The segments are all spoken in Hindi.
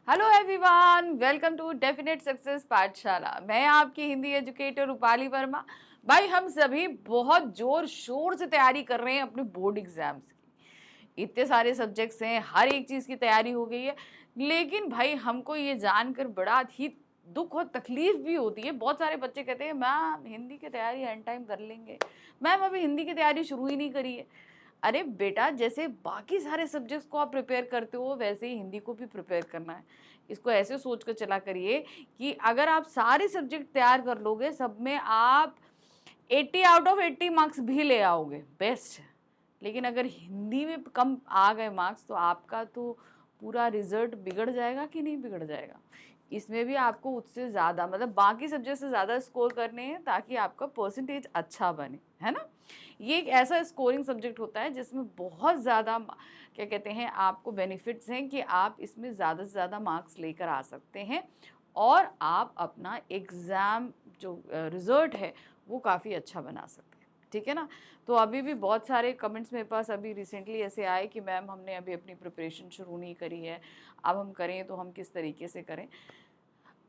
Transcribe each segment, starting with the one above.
Hello everyone, welcome to definite success Pathshala. मैं आपकी हिंदी एजुकेटर रूपाली वर्मा। भाई, हम सभी बहुत जोर शोर से तैयारी कर रहे हैं अपने बोर्ड एग्जाम्स की। इतने सारे सब्जेक्ट्स हैं, हर एक चीज़ की तैयारी हो गई है। लेकिन भाई, हमको ये जानकर बड़ा ही दुख और तकलीफ भी होती है। बहुत सारे बच्चे कहते हैं मैम हिंदी की तैयारी एंड टाइम कर लेंगे, मैम अभी हिंदी की तैयारी शुरू ही नहीं करी है। अरे बेटा, जैसे बाकी सारे सब्जेक्ट्स को आप प्रिपेयर करते हो वैसे ही हिंदी को भी प्रिपेयर करना है। इसको ऐसे सोच कर चला करिए कि अगर आप सारे सब्जेक्ट तैयार कर लोगे, सब में आप 80 आउट ऑफ 80 मार्क्स भी ले आओगे, बेस्ट है। लेकिन अगर हिंदी में कम आ गए मार्क्स तो आपका तो पूरा रिजल्ट बिगड़ जाएगा कि नहीं बिगड़ जाएगा। इसमें भी आपको उससे ज़्यादा, मतलब बाकी सब्जेक्ट से ज़्यादा स्कोर करने हैं ताकि आपका परसेंटेज अच्छा बने, है ना। ये एक ऐसा स्कोरिंग सब्जेक्ट होता है जिसमें बहुत ज़्यादा क्या कहते हैं आपको बेनिफिट्स हैं कि आप इसमें ज़्यादा से ज़्यादा मार्क्स लेकर आ सकते हैं और आप अपना एग्ज़ाम जो रिज़ल्ट है वो काफ़ी अच्छा बना सकते हैं, ठीक है ना। तो अभी भी बहुत सारे कमेंट्स मेरे पास अभी रिसेंटली ऐसे आए कि मैम हमने अभी अपनी प्रिपरेशन शुरू नहीं करी है, अब हम करें तो हम किस तरीके से करें।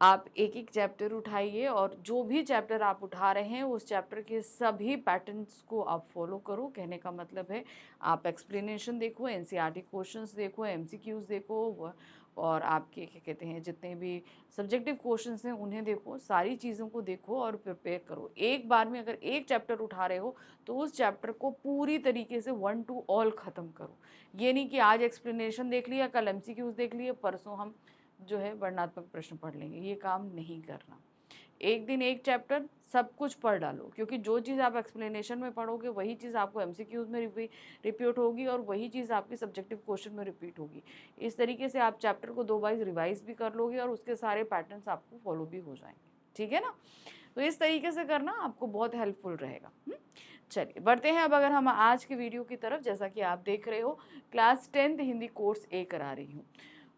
आप एक एक चैप्टर उठाइए और जो भी चैप्टर आप उठा रहे हैं उस चैप्टर के सभी पैटर्न्स को आप फॉलो करो। कहने का मतलब है आप एक्सप्लेनेशन देखो, एनसीईआरटी क्वेश्चंस देखो, एमसीक्यूज देखो और आपके क्या कहते हैं जितने भी सब्जेक्टिव क्वेश्चंस हैं उन्हें देखो, सारी चीज़ों को देखो और प्रिपेयर करो। एक बार में अगर एक चैप्टर उठा रहे हो तो उस चैप्टर को पूरी तरीके से वन टू ऑल ख़त्म करो। ये नहीं कि आज एक्सप्लेनेशन देख लिया, कल एमसीक्यूज देख लिए, परसों हम जो है वर्णनात्मक प्रश्न पढ़ लेंगे। ये काम नहीं करना। एक दिन एक चैप्टर सब कुछ पढ़ डालो, क्योंकि जो चीज़ आप एक्सप्लेनेशन में पढ़ोगे वही चीज़ आपको एमसीक्यूज में रिपीट होगी और वही चीज़ आपकी सब्जेक्टिव क्वेश्चन में रिपीट होगी। इस तरीके से आप चैप्टर को 2 बार रिवाइज भी कर लोगे और उसके सारे पैटर्न्स आपको फॉलो भी हो जाएंगे, ठीक है ना। तो इस तरीके से करना आपको बहुत हेल्पफुल रहेगा। चलिए बढ़ते हैं अब अगर हम आज के वीडियो की तरफ। जैसा कि आप देख रहे हो, क्लास 10th हिंदी कोर्स ए करा रही हूँ।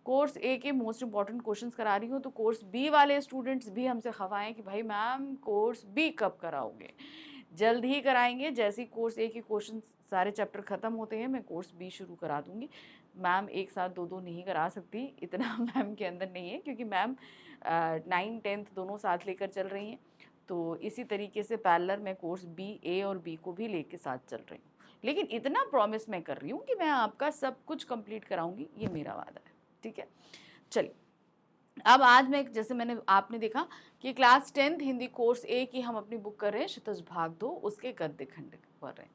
कोर्स ए के मोस्ट इंपॉर्टेंट क्वेश्चंस करा रही हूँ। तो कोर्स बी वाले स्टूडेंट्स भी हमसे खवाएं कि भाई मैम कोर्स बी कब कराओगे। जल्द ही कराएंगे। जैसे ही कोर्स ए के क्वेश्चन सारे चैप्टर ख़त्म होते हैं मैं कोर्स बी शुरू करा दूंगी। मैम एक साथ दो दो नहीं करा सकती, इतना मैम के अंदर नहीं है, क्योंकि मैम 9th 10th दोनों साथ लेकर चल रही हैं। तो इसी तरीके से पैरेलल मैं कोर्स बी ए और बी को भी लेके साथ चल रही हूँ। लेकिन इतना प्रॉमिस मैं कर रही हूँ कि मैं आपका सब कुछ कंप्लीट कराऊंगी, ये मेरा वादा है, ठीक है। चलिए अब आज मैं, जैसे मैंने आपने देखा कि क्लास 10th हिंदी कोर्स ए की हम अपनी बुक कर रहे हैं, क्षितिज भाग 2, उसके गद्य खंड पढ़ रहे हैं।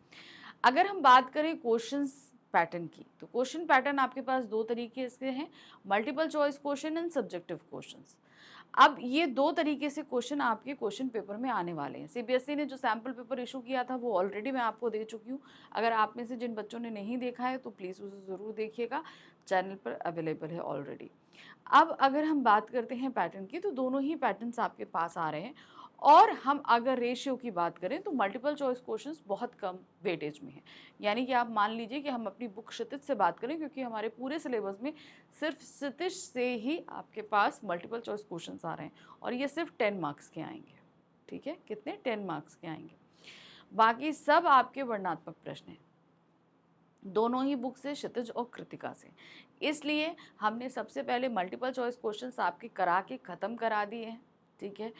अगर हम बात करें क्वेश्चंस पैटर्न की, तो क्वेश्चन पैटर्न आपके पास दो तरीके से हैं, multiple choice question and subjective questions. अब ये दो तरीके से क्वेश्चन आपके क्वेश्चन पेपर में आने वाले हैं। सीबीएसई ने जो सैम्पल पेपर इशू किया था वो ऑलरेडी मैं आपको दे चुकी हूँ। अगर आप में से जिन बच्चों ने नहीं देखा है तो प्लीज़ उसे ज़रूर देखिएगा, चैनल पर अवेलेबल है ऑलरेडी। अब अगर हम बात करते हैं पैटर्न की, तो दोनों ही पैटर्न्स आपके पास आ रहे हैं। और हम अगर रेशियो की बात करें तो मल्टीपल चॉइस क्वेश्चंस बहुत कम वेटेज में हैं। यानी कि आप मान लीजिए कि हम अपनी बुक क्षितिज से बात करें, क्योंकि हमारे पूरे सिलेबस में सिर्फ क्षितिज से ही आपके पास मल्टीपल चॉइस क्वेश्चंस आ रहे हैं और ये सिर्फ 10 मार्क्स के आएंगे, ठीक है। कितने? 10 मार्क्स के आएंगे। बाकी सब आपके वर्णनात्मक प्रश्न हैं, दोनों ही बुक से, क्षितिज और कृतिका से। इसलिए हमने सबसे पहले मल्टीपल चॉइस क्वेश्चंस आपके करा के ख़त्म करा दिए हैं, ठीक है।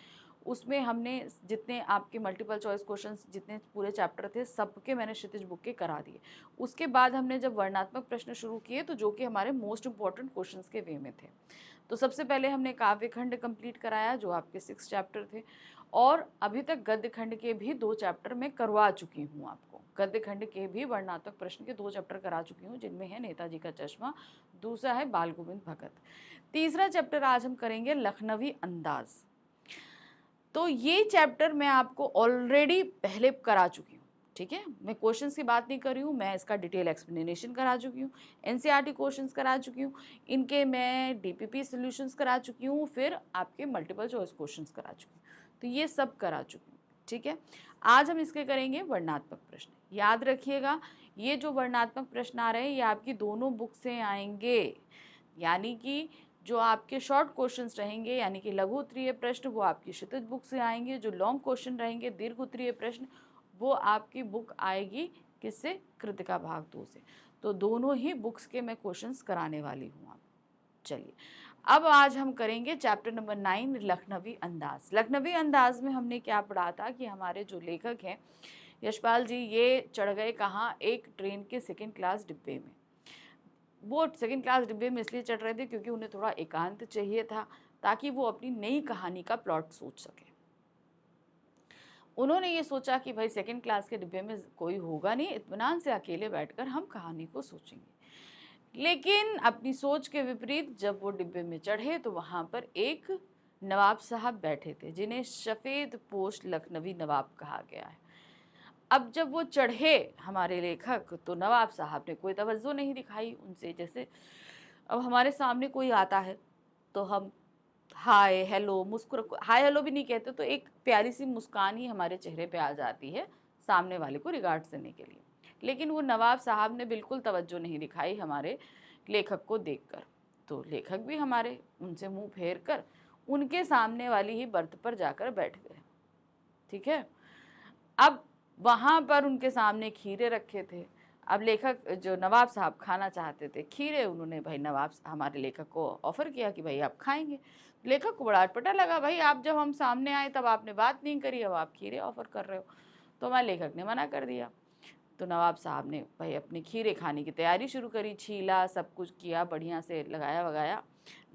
उसमें हमने जितने आपके मल्टीपल चॉइस क्वेश्चंस जितने पूरे चैप्टर थे सबके मैंने क्षितिज बुक के करा दिए। उसके बाद हमने जब वर्णनात्मक प्रश्न शुरू किए तो जो कि हमारे मोस्ट इंपॉर्टेंट क्वेश्चंस के वे में थे। तो सबसे पहले हमने काव्य खंड कंप्लीट कराया जो आपके 6 चैप्टर थे, और अभी तक गद्य खंड के भी 2 चैप्टर मैं करवा चुकी हूँ आपको। गद्य खंड के भी वर्णनात्मक प्रश्न के 2 चैप्टर करा चुकी हूँ, जिनमें है नेताजी का चश्मा, दूसरा है बाल गोविंद भगत। तीसरा चैप्टर आज हम करेंगे लखनवी अंदाज। तो ये चैप्टर मैं आपको ऑलरेडी पहले करा चुकी हूँ, ठीक है। मैं क्वेश्चंस की बात नहीं कर रही हूँ, मैं इसका डिटेल एक्सप्लेनेशन करा चुकी हूँ, एनसीईआरटी क्वेश्चंस करा चुकी हूँ, इनके मैं डीपीपी सॉल्यूशंस करा चुकी हूँ, फिर आपके मल्टीपल चॉइस क्वेश्चंस करा चुकी हूँ। तो ये सब करा चुकी हूँ, ठीक है। आज हम इसके करेंगे वर्णनात्मक प्रश्न। याद रखिएगा, ये जो वर्णनात्मक प्रश्न आ रहे हैं ये आपकी दोनों बुक से आएंगे। यानी कि जो आपके शॉर्ट क्वेश्चंस रहेंगे, यानी कि लघु उत्तरीय प्रश्न, वो आपकी क्षितिज बुक से आएंगे। जो लॉन्ग क्वेश्चन रहेंगे, दीर्घ उत्तरीय प्रश्न, वो आपकी बुक आएगी किससे? कृतिका भाग 2 से। तो दोनों ही बुक्स के मैं क्वेश्चंस कराने वाली हूँ आप। चलिए अब आज हम करेंगे चैप्टर नंबर 9 लखनवी अंदाज। लखनवी अंदाज में हमने क्या पढ़ा था कि हमारे जो लेखक हैं यशपाल जी, ये चढ़ गए कहाँ, एक ट्रेन के सेकंड क्लास डिब्बे में। वो सेकंड क्लास डिब्बे में इसलिए चढ़ रहे थे क्योंकि उन्हें थोड़ा एकांत चाहिए था, ताकि वो अपनी नई कहानी का प्लॉट सोच सके। उन्होंने ये सोचा कि भाई सेकंड क्लास के डिब्बे में कोई होगा नहीं, इत्मीनान से अकेले बैठकर हम कहानी को सोचेंगे। लेकिन अपनी सोच के विपरीत जब वो डिब्बे में चढ़े तो वहाँ पर एक नवाब साहब बैठे थे, जिन्हें सफ़ेद पोश लखनवी नवाब कहा गया है। अब जब वो चढ़े हमारे लेखक, तो नवाब साहब ने कोई तवज्जो नहीं दिखाई उनसे। जैसे अब हमारे सामने कोई आता है तो हम हाय हेलो हाय हेलो भी नहीं कहते, तो एक प्यारी सी मुस्कान ही हमारे चेहरे पे आ जाती है सामने वाले को रिगार्ड करने के लिए। लेकिन वो नवाब साहब ने बिल्कुल तवज्जो नहीं दिखाई हमारे लेखक को देखकर। तो लेखक भी हमारे उनसे मुंह फेर कर उनके सामने वाली ही बर्थ पर जाकर बैठ गए। ठीक है, अब वहाँ पर उनके सामने खीरे रखे थे। अब लेखक जो नवाब साहब खाना चाहते थे खीरे, उन्होंने भाई हमारे लेखक को ऑफ़र किया कि भाई आप खाएंगे। लेखक को बड़ा अटपटा लगा, भाई आप जब हम सामने आए तब आपने बात नहीं करी, अब आप खीरे ऑफ़र कर रहे हो। तो हमारे लेखक ने मना कर दिया। तो नवाब साहब ने भाई अपने खीरे खाने की तैयारी शुरू करी, छीला, सब कुछ किया, बढ़िया से लगाया वगाया,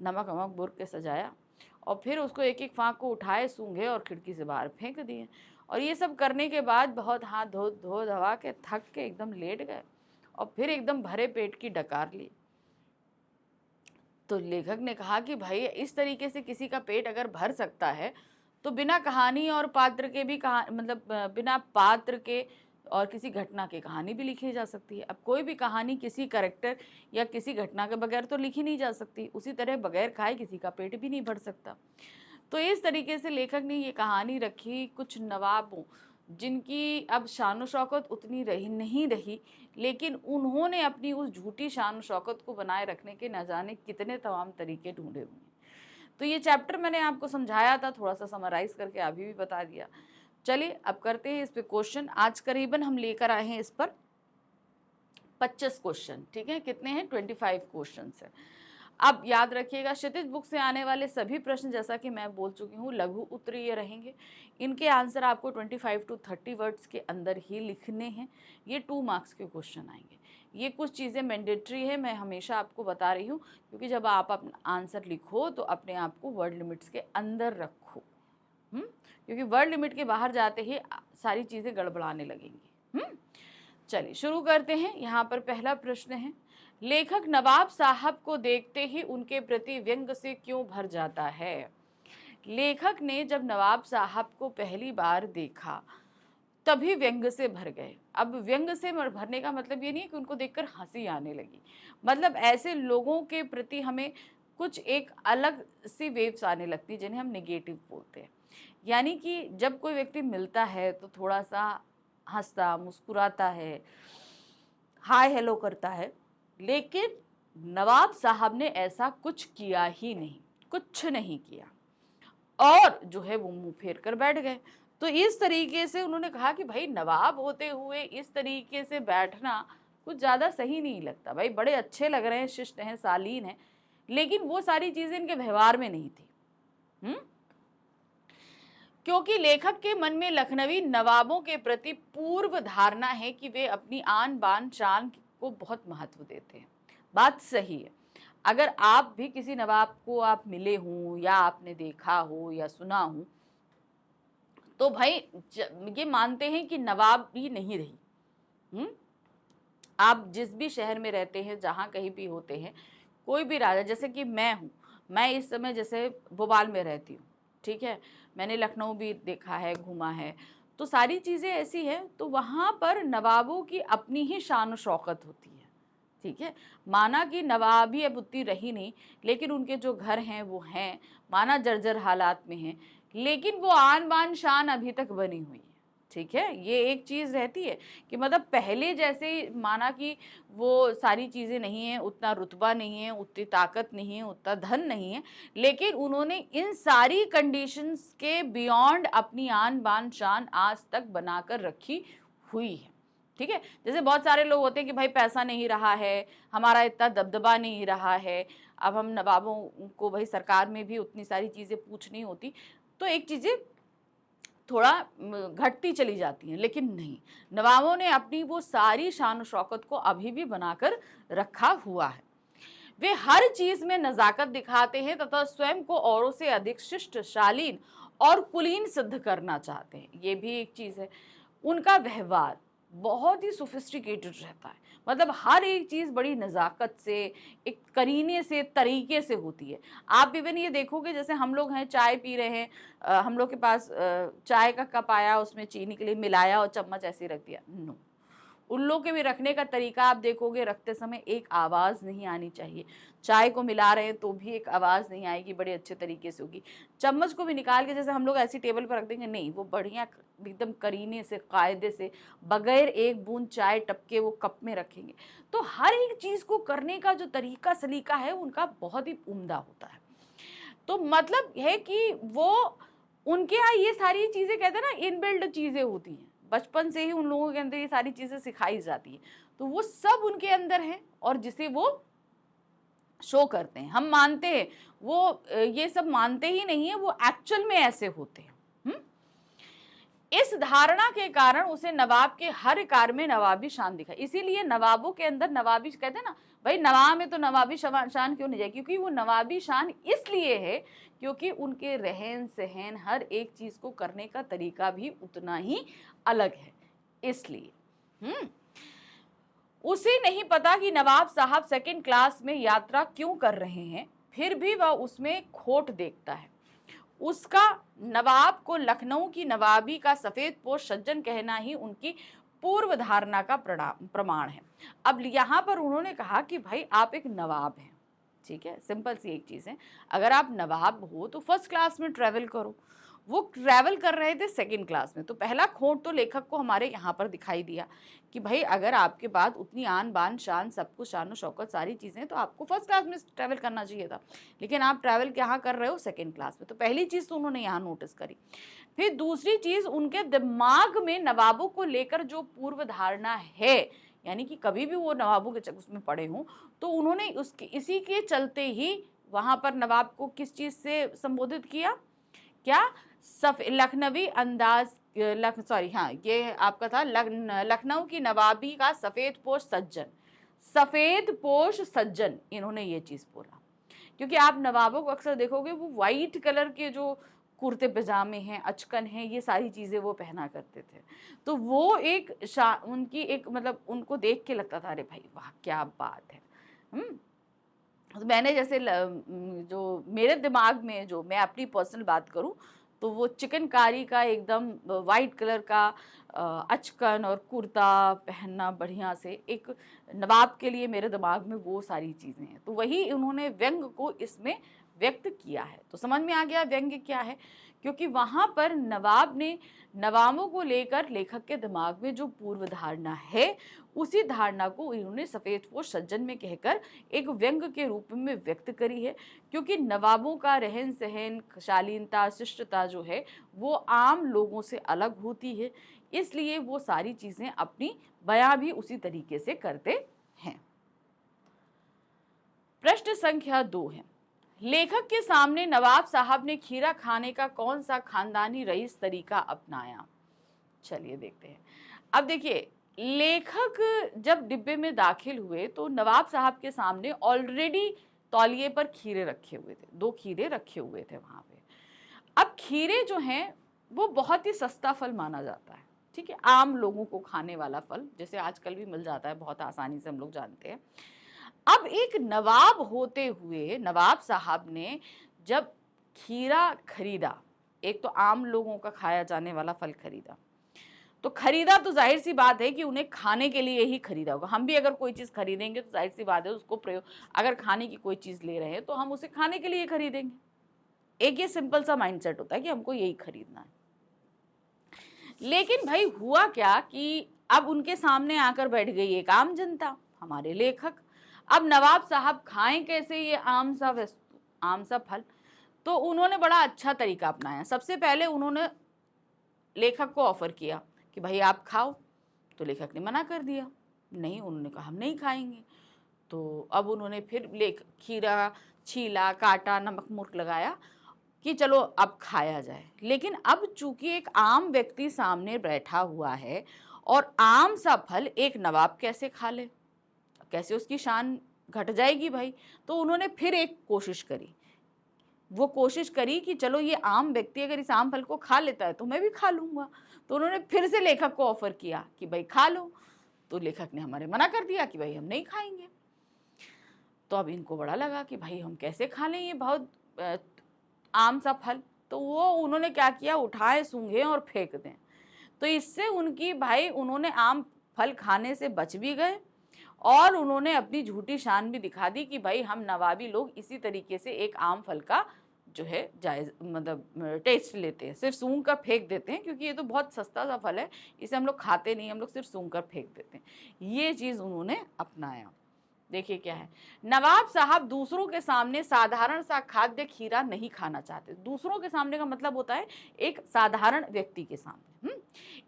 नमक वमक बुर के सजाया, और फिर उसको एक एक फाँक को उठाए, सूंघे और खिड़की से बाहर फेंक दिए। और ये सब करने के बाद बहुत हाथ धो धवा के थक के एकदम लेट गए और फिर एकदम भरे पेट की डकार ली। तो लेखक ने कहा कि भाई इस तरीके से किसी का पेट अगर भर सकता है तो बिना कहानी और पात्र के भी बिना पात्र के और किसी घटना की कहानी भी लिखी जा सकती है। अब कोई भी कहानी किसी कैरेक्टर या किसी घटना के बगैर तो लिखी नहीं जा सकती, उसी तरह बगैर खाए किसी का पेट भी नहीं भर सकता। तो इस तरीके से लेखक ने ये कहानी रखी कुछ नवाबों, जिनकी अब शान शौकत उतनी नहीं रही, लेकिन उन्होंने अपनी उस झूठी शान शौकत को बनाए रखने के न जाने कितने तमाम तरीके ढूंढे हुए हैं। तो ये चैप्टर मैंने आपको समझाया था, थोड़ा सा समराइज करके अभी भी बता दिया। चलिए अब करते हैं इस पे क्वेश्चन। आज करीबन हम लेकर आए हैं इस पर 25 क्वेश्चन। ठीक है, कितने हैं? 25 क्वेश्चन है। अब याद रखिएगा, क्षितिज बुक से आने वाले सभी प्रश्न, जैसा कि मैं बोल चुकी हूँ, लघु उत्तरीय रहेंगे। इनके आंसर आपको 25 to 30 वर्ड्स के अंदर ही लिखने हैं। ये 2 मार्क्स के क्वेश्चन आएंगे। ये कुछ चीज़ें मैंडेटरी है, मैं हमेशा आपको बता रही हूँ, क्योंकि जब आप अपना आंसर लिखो तो अपने आप को वर्ड लिमिट्स के अंदर रखो। क्योंकि वर्ड लिमिट के बाहर जाते ही सारी चीज़ें गड़बड़ाने लगेंगी। चलिए शुरू करते हैं। यहाँ पर पहला प्रश्न है, लेखक नवाब साहब को देखते ही उनके प्रति व्यंग से क्यों भर जाता है? लेखक ने जब नवाब साहब को पहली बार देखा तभी व्यंग से भर गए। अब व्यंग से भरने का मतलब ये नहीं है कि उनको देखकर हंसी आने लगी, मतलब ऐसे लोगों के प्रति हमें कुछ एक अलग सी वेव्स आने लगती है, जिन्हें हम नेगेटिव बोलते हैं। यानी कि जब कोई व्यक्ति मिलता है तो थोड़ा सा हंसता मुस्कुराता है, हाय हेलो करता है, लेकिन नवाब साहब ने ऐसा कुछ किया ही नहीं, कुछ नहीं किया, और जो है वो मुंह फेर कर बैठ गए। तो इस तरीके से उन्होंने कहा कि भाई नवाब होते हुए इस तरीके से बैठना कुछ ज़्यादा सही नहीं लगता। भाई बड़े अच्छे लग रहे हैं, शिष्ट हैं, शालीन हैं, लेकिन वो सारी चीज़ें इनके व्यवहार में नहीं थी। क्योंकि लेखक के मन में लखनवी नवाबों के प्रति पूर्व धारणा है कि वे अपनी आन बान शान को बहुत महत्व देते हैं। बात सही है। अगर आप भी किसी नवाब को आप मिले हों या आपने देखा हो या सुना हो, तो भाई ये मानते हैं कि नवाबी नहीं रही। आप जिस भी शहर में रहते हैं, जहाँ कहीं भी होते हैं, कोई भी राजा, जैसे कि मैं हूँ, मैं इस समय जैसे भोपाल में रहती हूँ, ठीक है, मैंने लखनऊ भी देखा है, घूमा है, तो सारी चीज़ें ऐसी हैं। तो वहाँ पर नवाबों की अपनी ही शान शौकत होती है। ठीक है, माना कि नवाबी अब उतनी रही नहीं, लेकिन उनके जो घर हैं वो हैं, माना जर्जर हालात में हैं, लेकिन वो आन बान शान अभी तक बनी हुई है। ठीक है, ये एक चीज़ रहती है कि मतलब पहले जैसे माना कि वो सारी चीज़ें नहीं हैं, उतना रुतबा नहीं है, उतनी ताकत नहीं है, उतना धन नहीं है, लेकिन उन्होंने इन सारी कंडीशंस के बियॉन्ड अपनी आन बान शान आज तक बनाकर रखी हुई है। ठीक है, जैसे बहुत सारे लोग होते हैं कि भाई पैसा नहीं रहा है, हमारा इतना दबदबा नहीं रहा है, अब हम नवाबों को भाई सरकार में भी उतनी सारी चीज़ें पूछनी होती, तो एक चीज़ें थोड़ा घटती चली जाती हैं, लेकिन नहीं, नवाबों ने अपनी वो सारी शान शौकत को अभी भी बनाकर रखा हुआ है। वे हर चीज में नजाकत दिखाते हैं तथा स्वयं को औरों से अधिक शिष्ट, शालीन और कुलीन सिद्ध करना चाहते हैं। ये भी एक चीज है। उनका व्यवहार बहुत ही सोफिस्टिकेटेड रहता है, मतलब हर एक चीज बड़ी नजाकत से, एक करीने से, तरीके से होती है। आप इवन ये देखोगे, जैसे हम लोग हैं, चाय पी रहे हैं, हम लोग के पास चाय का कप आया, उसमें चीनी के लिए मिलाया और चम्मच ऐसे रख दिया, नो। उन लोग के भी रखने का तरीका आप देखोगे, रखते समय एक आवाज़ नहीं आनी चाहिए। चाय को मिला रहे हैं तो भी एक आवाज़ नहीं आएगी, बड़े अच्छे तरीके से होगी। चम्मच को भी निकाल के जैसे हम लोग ऐसी टेबल पर रख देंगे, नहीं, वो बढ़िया एकदम करीने से, कायदे से, बगैर एक बूंद चाय टपके वो कप में रखेंगे। तो हर एक चीज़ को करने का जो तरीका सलीका है उनका बहुत ही उम्दा होता है। तो मतलब है कि वो, उनके यहाँ ये सारी चीज़ें कहते हैं ना, इनबिल्ड चीज़ें होती हैं, बचपन से ही उन लोगों के अंदर ये सारी चीज़ें सिखाई जाती है, तो वो सब उनके अंदर है और जिसे वो शो करते हैं। हम मानते हैं, वो ये सब मानते ही नहीं है, वो एक्चुअल में ऐसे होते हैं। इस धारणा के कारण उसे नवाब के हर कार्य में नवाबी शान दिखा। इसीलिए नवाबों के अंदर नवाबी, कहते हैं ना भाई नवाब में तो नवाबी शान क्यों नहीं जाए, क्योंकि वो नवाबी शान इसलिए है क्योंकि उनके रहन सहन, हर एक चीज को करने का तरीका भी उतना ही अलग है। इसलिए उसे नहीं पता कि नवाब साहब सेकंड क्लास में यात्रा क्यों कर रहे हैं, फिर भी वह उसमें खोट देखता है। उसका नवाब को लखनऊ की नवाबी का सफेद पोश सज्जन कहना ही उनकी पूर्व धारणा का प्रमाण है। अब यहाँ पर उन्होंने कहा कि भाई आप एक नवाब हैं, ठीक है, सिंपल सी एक चीज़ है, अगर आप नवाब हो तो फर्स्ट क्लास में ट्रेवल करो। वो ट्रैवल कर रहे थे सेकंड क्लास में, तो पहला खोट तो लेखक को हमारे यहाँ पर दिखाई दिया कि भाई अगर आपके पास उतनी आन बान शान, सब कुछ, शान शौकत, सारी चीज़ें, तो आपको फर्स्ट क्लास में ट्रैवल करना चाहिए था, लेकिन आप ट्रैवल यहाँ कर रहे हो सेकंड क्लास में। तो पहली चीज़ तो उन्होंने यहाँ नोटिस करी। फिर दूसरी चीज़, उनके दिमाग में नवाबों को लेकर जो पूर्व धारणा है, यानी कि कभी भी वो नवाबों के उसमें पड़े हों, तो उन्होंने उसके इसी के चलते ही वहाँ पर नवाब को किस चीज़ से संबोधित किया, क्या, लखनवी अंदाज, ये आपका था लखनऊ की नवाबी का सफेद पोश सज्जन, सफेद पोश सज्जन, इन्होंने ये चीज बोला। क्योंकि आप नवाबों को अक्सर देखोगे वो वाइट कलर के जो कुर्ते पजामे हैं, अचकन हैं, ये सारी चीजें वो पहना करते थे, तो वो एक उनकी एक, मतलब उनको देख के लगता था अरे भाई वाह क्या बात है। तो मैंने जैसे जो मेरे दिमाग में, जो मैं अपनी पर्सनल बात करूं, तो वो चिकनकारी का एकदम वाइट कलर का अचकन और कुर्ता पहनना बढ़िया से, एक नवाब के लिए मेरे दिमाग में वो सारी चीज़ें हैं, तो वही उन्होंने व्यंग को इसमें व्यक्त किया है। तो समझ में आ गया व्यंग्य क्या है, क्योंकि वहाँ पर नवाब ने, नवाबों को लेकर लेखक के दिमाग में जो पूर्व धारणा है, उसी धारणा को इन्होंने सफेदपोश सज्जन में कहकर एक व्यंग के रूप में व्यक्त करी है। क्योंकि नवाबों का रहन सहन, शालीनता, शिष्टता जो है वो आम लोगों से अलग होती है, इसलिए वो सारी चीजें अपनी बयां भी उसी तरीके से करते हैं। प्रश्न संख्या 2 है, लेखक के सामने नवाब साहब ने खीरा खाने का कौन सा खानदानी रईस तरीका अपनाया। चलिए देखते हैं। अब देखिए, लेखक जब डिब्बे में दाखिल हुए तो नवाब साहब के सामने ऑलरेडी तौलिए पर खीरे रखे हुए थे, 2 खीरे रखे हुए थे वहां पे। अब खीरे जो हैं वो बहुत ही सस्ता फल माना जाता है, ठीक है, आम लोगों को खाने वाला फल, जैसे आजकल भी मिल जाता है बहुत आसानी से, हम लोग जानते हैं। अब एक नवाब होते हुए नवाब साहब ने जब खीरा खरीदा, एक तो आम लोगों का खाया जाने वाला फल खरीदा, तो खरीदा तो जाहिर सी बात है कि उन्हें खाने के लिए ही खरीदा होगा। हम भी अगर कोई चीज़ खरीदेंगे तो जाहिर सी बात है उसको प्रयोग, अगर खाने की कोई चीज़ ले रहे हैं तो हम उसे खाने के लिए खरीदेंगे। एक ये सिंपल सा माइंडसेट होता है कि हमको यही खरीदना है। लेकिन भाई हुआ क्या कि अब उनके सामने आकर बैठ गई एक आम जनता, हमारे लेखक। अब नवाब साहब खाएं कैसे ये आम सा वस्तु, आम सा फल, तो उन्होंने बड़ा अच्छा तरीका अपनाया। सबसे पहले उन्होंने लेखक को ऑफर किया कि भाई आप खाओ, तो लेखक ने मना कर दिया, नहीं, उन्होंने कहा हम नहीं खाएंगे। तो अब उन्होंने फिर ले खीरा छीला, काटा, नमक मुर्क लगाया कि चलो अब खाया जाए। लेकिन अब चूंकि एक आम व्यक्ति सामने बैठा हुआ है और आम सा फल एक नवाब कैसे खा ले, कैसे उसकी शान घट जाएगी भाई। तो उन्होंने फिर एक कोशिश करी, वो कोशिश करी कि चलो ये आम व्यक्ति अगर इस आम फल को खा लेता है तो मैं भी खा लूंगा। तो उन्होंने फिर से लेखक को ऑफर किया कि भाई खा लो। तो लेखक ने हमारे मना कर दिया कि भाई हम नहीं खाएंगे। तो अब इनको बड़ा लगा कि भाई हम कैसे खा लें ये बहुत आम सा फल। तो वो उन्होंने क्या किया, उठाए, सूंघे और फेंक दें। तो इससे उनकी भाई उन्होंने आम फल खाने से बच भी गए और उन्होंने अपनी झूठी शान भी दिखा दी कि भाई हम नवाबी लोग इसी तरीके से एक आम फल का जो है जायज मतलब टेस्ट लेते हैं, सिर्फ सूंघ कर फेंक देते हैं, क्योंकि ये तो बहुत सस्ता सा फल है, इसे हम लोग खाते नहीं, हम लोग सिर्फ सूंघ कर फेंक देते हैं। ये चीज़ उन्होंने अपनाया। देखिए क्या है, नवाब साहब दूसरों के सामने साधारण सा खाद्य खीरा नहीं खाना चाहते। दूसरों के सामने का मतलब होता है एक साधारण व्यक्ति के सामने।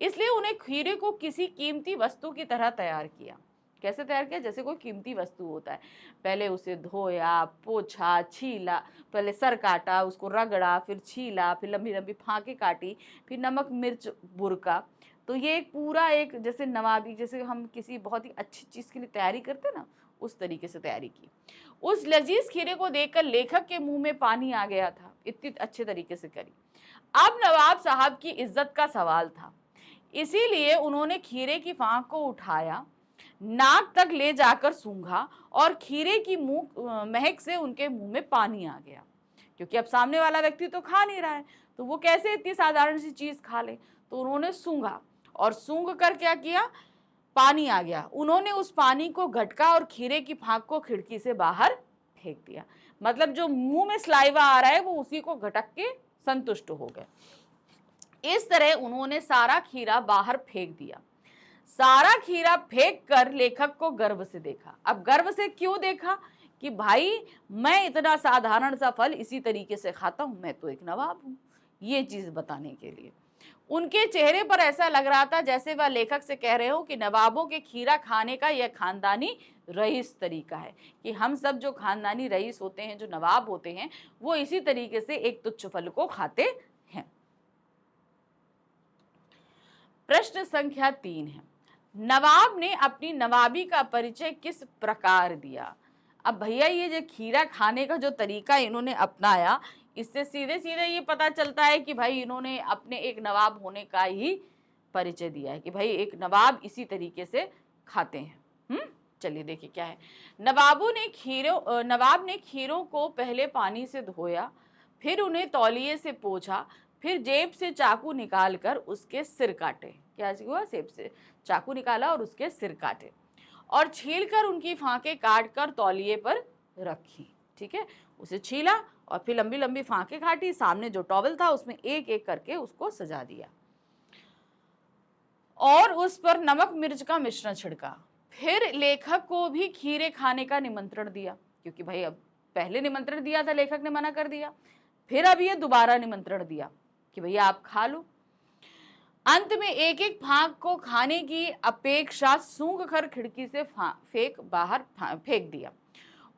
इसलिए उन्हें खीरे को किसी कीमती वस्तु की तरह तैयार किया। कैसे तैयार किया, जैसे कोई कीमती वस्तु होता है। पहले उसे धोया, पोछा, छीला, पहले सर काटा, उसको रगड़ा, फिर छीला, फिर लंबी लंबी फांके काटी, फिर नमक मिर्च बुरका। तो ये एक पूरा एक जैसे नवाबी, जैसे हम किसी बहुत ही अच्छी चीज़ के लिए तैयारी करते हैं ना, उस तरीके से तैयारी की। उस लजीज खीरे को देखकर लेखक के मुंह में पानी आ गया था, इतनी अच्छे तरीके से करी। अब नवाब साहब की इज्जत का सवाल था, इसीलिए उन्होंने खीरे की फांक को उठाया, नाक तक ले जाकर सूंघा और खीरे की मुंह महक से उनके मुंह में पानी आ गया। क्योंकि अब सामने वाला व्यक्ति तो खा नहीं रहा है, तो वो कैसे इतनी साधारण सी चीज खा ले। तो उन्होंने सूंघा और सूंघ कर क्या किया, पानी आ गया। उन्होंने उस पानी को घटका और खीरे की फांक को खिड़की से बाहर फेंक दिया। मतलब जो मुंह में स्लाइवा आ रहा है वो उसी को घटक के संतुष्ट हो गए। इस तरह उन्होंने सारा खीरा बाहर फेंक दिया। सारा खीरा फेंक कर लेखक को गर्व से देखा। अब गर्व से क्यों देखा कि भाई मैं इतना साधारण सा फल इसी तरीके से खाता हूं, मैं तो एक नवाब हूं, ये चीज बताने के लिए। उनके चेहरे पर ऐसा लग रहा था जैसे वह लेखक से कह रहे हो कि नवाबों के खीरा खाने का यह खानदानी रईस तरीका है, कि हम सब जो खानदानी रईस होते हैं, जो नवाब होते हैं, वो इसी तरीके से एक तुच्छ फल को खाते हैं। प्रश्न संख्या 3 है, नवाब ने अपनी नवाबी का परिचय किस प्रकार दिया। अब भैया ये जो खीरा खाने का जो तरीका इन्होंने अपनाया, इससे सीधे सीधे ये पता चलता है कि भाई इन्होंने अपने एक नवाब होने का ही परिचय दिया है, कि भाई एक नवाब इसी तरीके से खाते हैं। चलिए देखिए क्या है। नवाब ने खीरों को पहले पानी से धोया, फिर उन्हें तौलिए से पोंछा, फिर जेब से चाकू निकालकर उसके सिर काटे। क्या हुआ, जेब से चाकू निकाला और उसके सिर काटे और छीलकर उनकी फांके काटकर तौलिए पर रखी। ठीक है, उसे छीला और फिर लंबी लंबी फांके काटी, सामने जो टॉवल था उसमें एक एक करके उसको सजा दिया और उस पर नमक मिर्च का मिश्रण छिड़का। फिर लेखक को भी खीरे खाने का निमंत्रण दिया, क्योंकि भाई अब पहले निमंत्रण दिया था, लेखक ने मना कर दिया, फिर अब ये दोबारा निमंत्रण दिया कि भैया आप खा लो। अंत में एक एक फांक को खाने की अपेक्षा सूंघ कर खिड़की से बाहर फेंक दिया।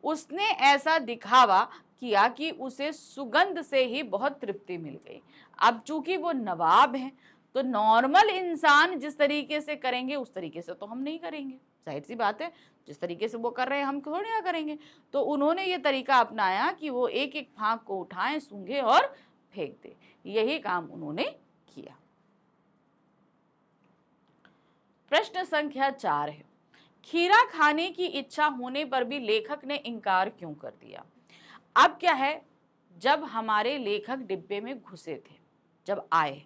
उसने ऐसा दिखावा किया कि उसे सुगंध से ही बहुत तृप्ति मिल गई। अब चूंकि वो नवाब हैं, तो नॉर्मल इंसान जिस तरीके से करेंगे उस तरीके से तो हम नहीं करेंगे, जाहिर सी बात है, जिस तरीके से वो कर रहे हैं हम थोड़ी ना करेंगे। तो उन्होंने ये तरीका अपनाया कि वो एक एक फांक को उठाएं, सूंघे और फेंक दे। यही काम उन्होंने किया। प्रश्न संख्या 4 है, खीरा खाने की इच्छा होने पर भी लेखक ने इनकार क्यों कर दिया। अब क्या है, जब हमारे लेखक डिब्बे में घुसे थे, जब आए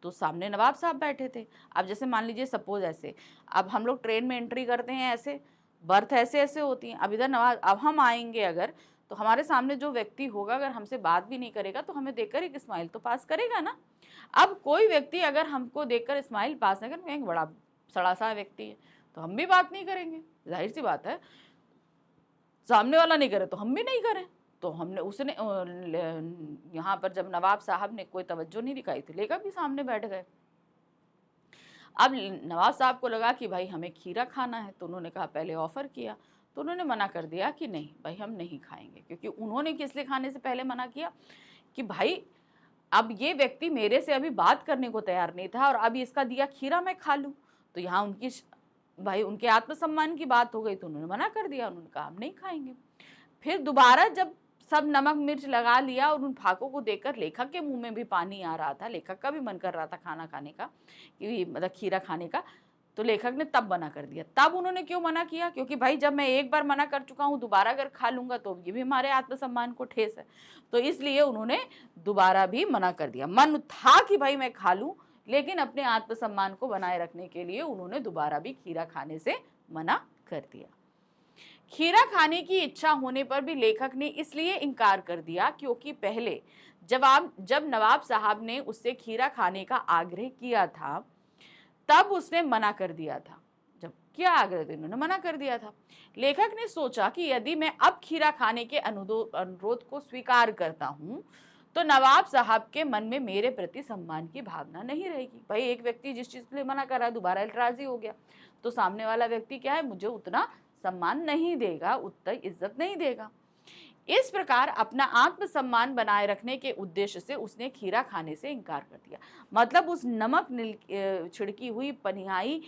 तो सामने नवाब साहब बैठे थे। अब जैसे मान लीजिए सपोज ऐसे, अब हम लोग ट्रेन में एंट्री करते हैं, ऐसे बर्थ ऐसे ऐसे होती हैं। अब इधर नवाब, अब हम आएंगे अगर, तो हमारे सामने जो व्यक्ति होगा अगर हमसे बात भी नहीं करेगा तो हमें देखकर एक स्माइल तो पास करेगा ना। अब कोई व्यक्ति अगर हमको देखकर स्माइल पास नहीं करेगा, बड़ा सड़ा सा व्यक्ति है, तो हम भी बात नहीं करेंगे, जाहिर सी बात है। सामने वाला नहीं करे तो हम भी नहीं करें। तो हमने उसने यहाँ पर जब नवाब साहब ने कोई तवज्जो नहीं दिखाई थी, लेखक भी सामने बैठ गए। अब नवाब साहब को लगा कि भाई हमें खीरा खाना है, तो उन्होंने कहा, पहले ऑफर किया तो उन्होंने मना कर दिया कि नहीं भाई हम नहीं खाएंगे, क्योंकि उन्होंने किस लिए खाने से पहले मना किया कि भाई अब ये व्यक्ति मेरे से अभी बात करने को तैयार नहीं था और अब इसका दिया खीरा मैं खा लूँ, तो यहाँ भाई उनके आत्मसम्मान की बात हो गई, तो उन्होंने मना कर दिया, उन्होंने कहा हम नहीं खाएंगे। फिर दोबारा जब सब नमक मिर्च लगा लिया और उन फाकों को देखकर लेखक के मुंह में भी पानी आ रहा था, लेखक का भी मन कर रहा था खाना खाने का, कि मतलब खीरा खाने का, तो लेखक ने तब मना कर दिया। तब उन्होंने क्यों मना किया? क्योंकि भाई जब मैं एक बार मना कर चुका हूँ, दोबारा अगर खा लूंगा तो ये भी हमारे आत्मसम्मान को ठेस है, तो इसलिए उन्होंने दोबारा भी मना कर दिया। मन था कि भाई मैं खा लूं, लेकिन अपने आत्मसम्मान को बनाए रखने के लिए उन्होंने दोबारा भी खीरा खाने से मना कर दिया। खीरा खाने की इच्छा होने पर भी लेखक ने इसलिए इनकार कर दिया क्योंकि पहले जब नवाब साहब ने उससे खीरा खाने का आग्रह किया था, तब उसने मना कर दिया था। जब क्या आग्रह था, उन्होंने मना कर दिया था। लेखक ने सोचा कि यदि मैं अब खीरा खाने के अनुरोध को स्वीकार करता हूं, तो नवाब साहब के मन में मेरे प्रति सम्मान की भावना नहीं रहेगी। भाई एक व्यक्ति जिस चीज के लिए मना कर रहा है, दोबारा राजी हो गया, तो सामने वाला व्यक्ति क्या है, मुझे उतना सम्मान नहीं देगा, उतना इज्जत नहीं देगा। इस प्रकार अपना आत्मसम्मान बनाए रखने के उद्देश्य से उसने खीरा खाने से इनकार कर दिया। मतलब उस नमक छिड़की हुई पनियाई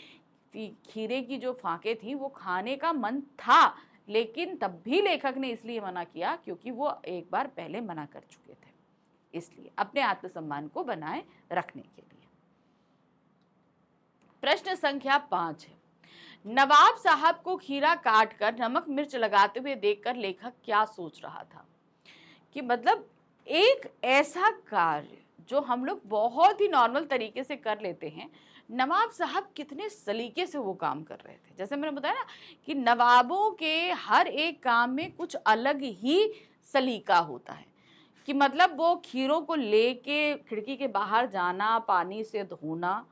खीरे की जो फाके थी वो खाने का मन था, लेकिन तब भी लेखक ने इसलिए मना किया क्योंकि वो एक बार पहले मना कर चुके थे, इसलिए अपने आत्मसम्मान को बनाए रखने के लिए। प्रश्न संख्या 5 है, नवाब साहब को खीरा काटकर नमक मिर्च लगाते हुए देखकर लेखक क्या सोच रहा था? कि मतलब एक ऐसा कार्य जो हम लोग बहुत ही नॉर्मल तरीके से कर लेते हैं, नवाब साहब कितने सलीके से वो काम कर रहे थे। जैसे मैंने बताया ना कि नवाबों के हर एक काम में कुछ अलग ही सलीका होता है, कि मतलब वो खीरों को लेके खिड़की के बाहर जाना, पानी से धोना,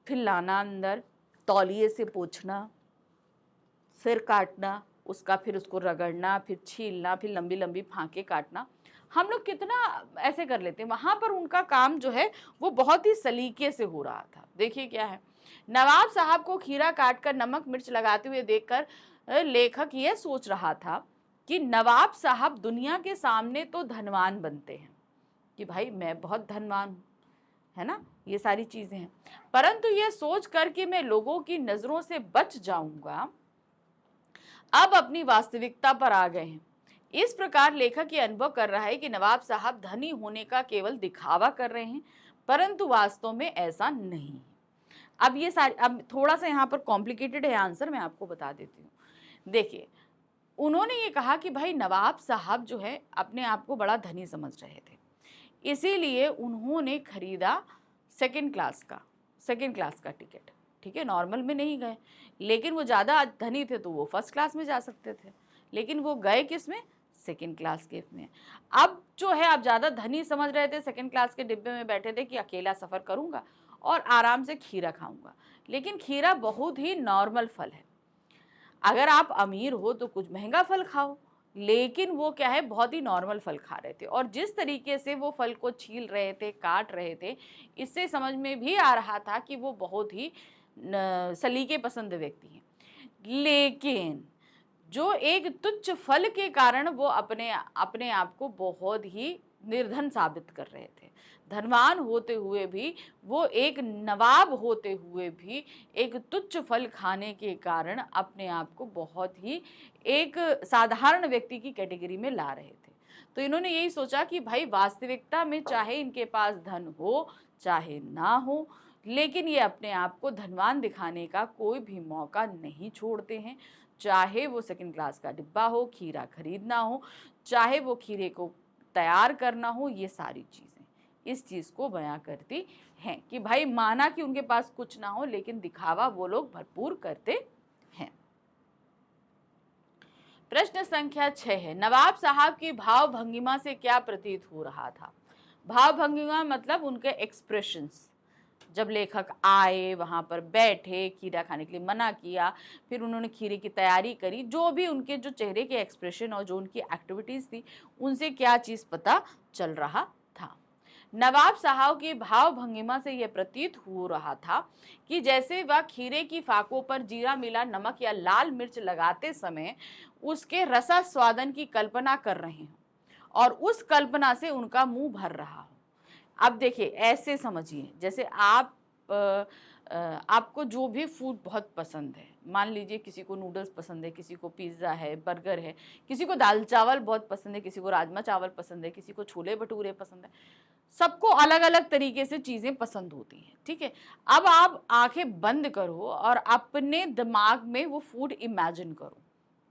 फिर लाना अंदर, तौलिए से पोंछना, फिर काटना उसका, फिर उसको रगड़ना, फिर छीलना, फिर लंबी लंबी फांके काटना। हम लोग कितना ऐसे कर लेते हैं, वहां पर उनका काम जो है वो बहुत ही सलीके से हो रहा था। देखिए क्या है, नवाब साहब को खीरा काटकर नमक मिर्च लगाते हुए देखकर लेखक यह सोच रहा था कि नवाब साहब दुनिया के सामने तो धनवान बनते हैं कि भाई मैं बहुत धनवान हूँ, है ना, ये सारी चीजें हैं, परंतु यह सोच कर कि मैं लोगों की नजरों से बच जाऊंगा, अब अपनी वास्तविकता पर आ गए हैं। इस प्रकार लेखक ये अनुभव कर रहा है कि नवाब साहब धनी होने का केवल दिखावा कर रहे हैं, परंतु वास्तव में ऐसा नहीं है। अब ये सारी, अब थोड़ा सा यहाँ पर कॉम्प्लिकेटेड है आंसर, मैं आपको बता देती हूँ। देखिए, उन्होंने ये कहा कि भाई नवाब साहब जो है अपने आप को बड़ा धनी समझ रहे थे, इसीलिए उन्होंने खरीदा सेकंड क्लास का टिकट। ठीक है, नॉर्मल में नहीं गए, लेकिन वो ज़्यादा धनी थे तो वो फर्स्ट क्लास में जा सकते थे, लेकिन वो गए किस में, सेकंड क्लास के में। अब जो है आप ज़्यादा धनी समझ रहे थे, सेकंड क्लास के डिब्बे में बैठे थे कि अकेला सफ़र करूँगा और आराम से खीरा खाऊंगा, लेकिन खीरा बहुत ही नॉर्मल फल है। अगर आप अमीर हो तो कुछ महंगा फल खाओ, लेकिन वो क्या है, बहुत ही नॉर्मल फल खा रहे थे। और जिस तरीके से वो फल को छील रहे थे, काट रहे थे, इससे समझ में भी आ रहा था कि वो बहुत ही सलीके पसंद व्यक्ति हैं। लेकिन जो एक तुच्छ फल के कारण वो अपने आप को बहुत ही निर्धन साबित कर रहे थे, धनवान होते हुए भी, वो एक नवाब होते हुए भी एक तुच्छ फल खाने के कारण अपने आप को बहुत ही एक साधारण व्यक्ति की कैटेगरी में ला रहे थे। तो इन्होंने यही सोचा कि भाई वास्तविकता में चाहे इनके पास धन हो चाहे ना हो, लेकिन ये अपने आप को धनवान दिखाने का कोई भी मौका नहीं छोड़ते हैं। चाहे वो सेकंड क्लास का डिब्बा हो, खीरा खरीदना हो, चाहे वो खीरे को तैयार करना हो, ये सारी चीज़ें इस चीज़ को बयां करती हैं कि भाई माना कि उनके पास कुछ ना हो, लेकिन दिखावा वो लोग भरपूर करते हैं। प्रश्न संख्या 6 है, नवाब साहब की भाव भंगिमा से क्या प्रतीत हो रहा था? भाव भंगिमा मतलब उनके एक्सप्रेशंस। जब लेखक आए, वहाँ पर बैठे, खीरा खाने के लिए मना किया, फिर उन्होंने खीरे की तैयारी करी, जो भी उनके जो चेहरे के एक्सप्रेशन और जो उनकी एक्टिविटीज़ थी, उनसे क्या चीज़ पता चल रहा था? नवाब साहब की भाव भंगिमा से यह प्रतीत हो रहा था कि जैसे वह खीरे की फाकों पर जीरा मिला नमक या लाल मिर्च लगाते समय उसके रसास्वादन की कल्पना कर रहे हों और उस कल्पना से उनका मुंह भर रहा हो। अब देखिए, ऐसे समझिए जैसे आपको जो भी फूड बहुत पसंद है, मान लीजिए किसी को नूडल्स पसंद है, किसी को पिज्ज़ा है, बर्गर है, किसी को दाल चावल बहुत पसंद है, किसी को राजमा चावल पसंद है, किसी को छोले भटूरे पसंद है। सबको अलग अलग तरीके से चीज़ें पसंद होती हैं, ठीक है। अब आप आंखें बंद करो और अपने दिमाग में वो फूड इमेजिन करो,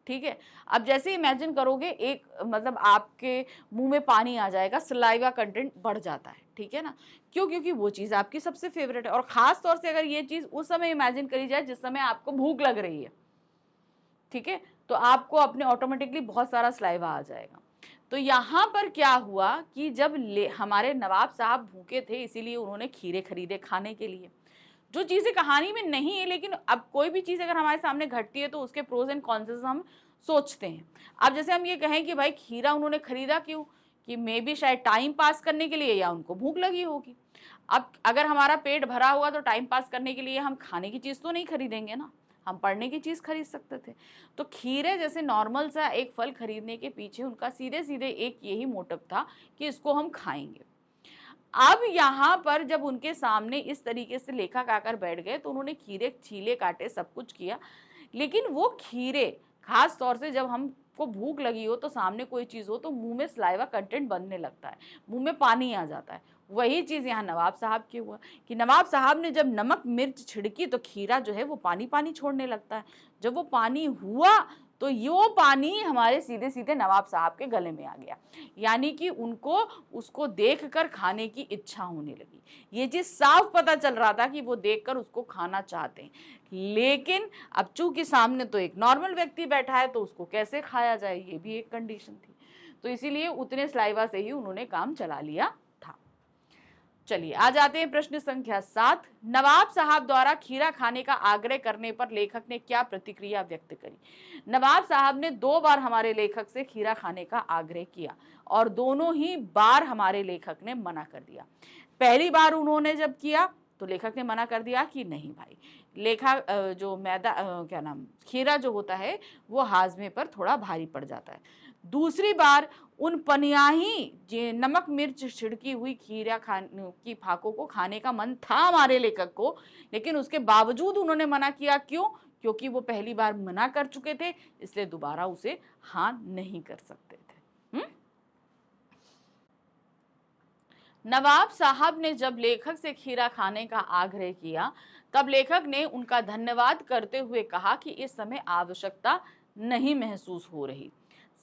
ठीक है। अब जैसे इमेजिन करोगे एक मतलब आपके मुंह में पानी आ जाएगा, सलाइवा कंटेंट बढ़ जाता है, ठीक है ना। क्यों? क्योंकि वो चीज़ आपकी सबसे फेवरेट है। और ख़ास तौर से अगर ये चीज़ उस समय इमेजिन करी जाए जिस समय आपको भूख लग रही है, ठीक है, तो आपको अपने ऑटोमेटिकली बहुत सारा सलाइवा आ जाएगा। तो यहाँ पर क्या हुआ कि जब हमारे नवाब साहब भूखे थे, इसीलिए उन्होंने खीरे खरीदे खाने के लिए। जो चीज़ें कहानी में नहीं है, लेकिन अब कोई भी चीज़ अगर हमारे सामने घटती है तो उसके प्रोज एंड कॉन्सेस हम सोचते हैं। अब जैसे हम ये कहें कि भाई खीरा उन्होंने खरीदा क्यों, कि मे बी शायद टाइम पास करने के लिए या उनको भूख लगी होगी। अब अगर हमारा पेट भरा हुआ तो टाइम पास करने के लिए हम खाने की चीज़ तो नहीं खरीदेंगे ना, हम पढ़ने की चीज़ खरीद सकते थे। तो खीरे जैसे नॉर्मल सा एक फल खरीदने के पीछे उनका सीधे सीधे एक यही मोटिव था कि इसको हम खाएंगे। अब यहाँ पर जब उनके सामने इस तरीके से लेखक आकर बैठ गए तो उन्होंने खीरे छीले काटे सब कुछ किया, लेकिन वो खीरे खास तौर से जब हमको भूख लगी हो तो सामने कोई चीज़ हो तो मुंह में सलाइवा कंटेंट बनने लगता है, मुंह में पानी आ जाता है। वही चीज़ यहाँ नवाब साहब की हुआ कि नवाब साहब ने जब नमक मिर्च छिड़की तो खीरा जो है वो पानी पानी छोड़ने लगता है। जब वो पानी हुआ तो यो पानी हमारे सीधे सीधे नवाब साहब के गले में आ गया, यानी कि उनको उसको देखकर खाने की इच्छा होने लगी। ये चीज़ साफ पता चल रहा था कि वो देखकर उसको खाना चाहते हैं, लेकिन अब चूंकि सामने तो एक नॉर्मल व्यक्ति बैठा है तो उसको कैसे खाया जाए, ये भी एक कंडीशन थी। तो इसीलिए उतने सलाइवा से ही उन्होंने काम चला लिया था। चलिए आ जाते हैं प्रश्न संख्या 7। नवाब साहब द्वारा खीरा खाने का आग्रह करने पर लेखक ने क्या प्रतिक्रिया व्यक्त करी। नवाब साहब ने 2 बार हमारे लेखक से खीरा खाने का आग्रह किया और दोनों ही बार हमारे लेखक ने मना कर दिया। पहली बार उन्होंने जब किया तो लेखक ने मना कर दिया कि नहीं भाई, जो मैदा क्या नाम खीरा जो होता है वो हाजमे पर थोड़ा भारी पड़ जाता है। दूसरी बार उन पनियाही नमक मिर्च छिड़की हुई खीरा की फाकों को खाने का मन था हमारे लेखक को, लेकिन उसके बावजूद उन्होंने मना किया। क्यों? क्योंकि वो पहली बार मना कर चुके थे, इसलिए दोबारा उसे हाँ नहीं कर सकते थे। नवाब साहब ने जब लेखक से खीरा खाने का आग्रह किया तब लेखक ने उनका धन्यवाद करते हुए कहा कि इस समय आवश्यकता नहीं महसूस हो रही,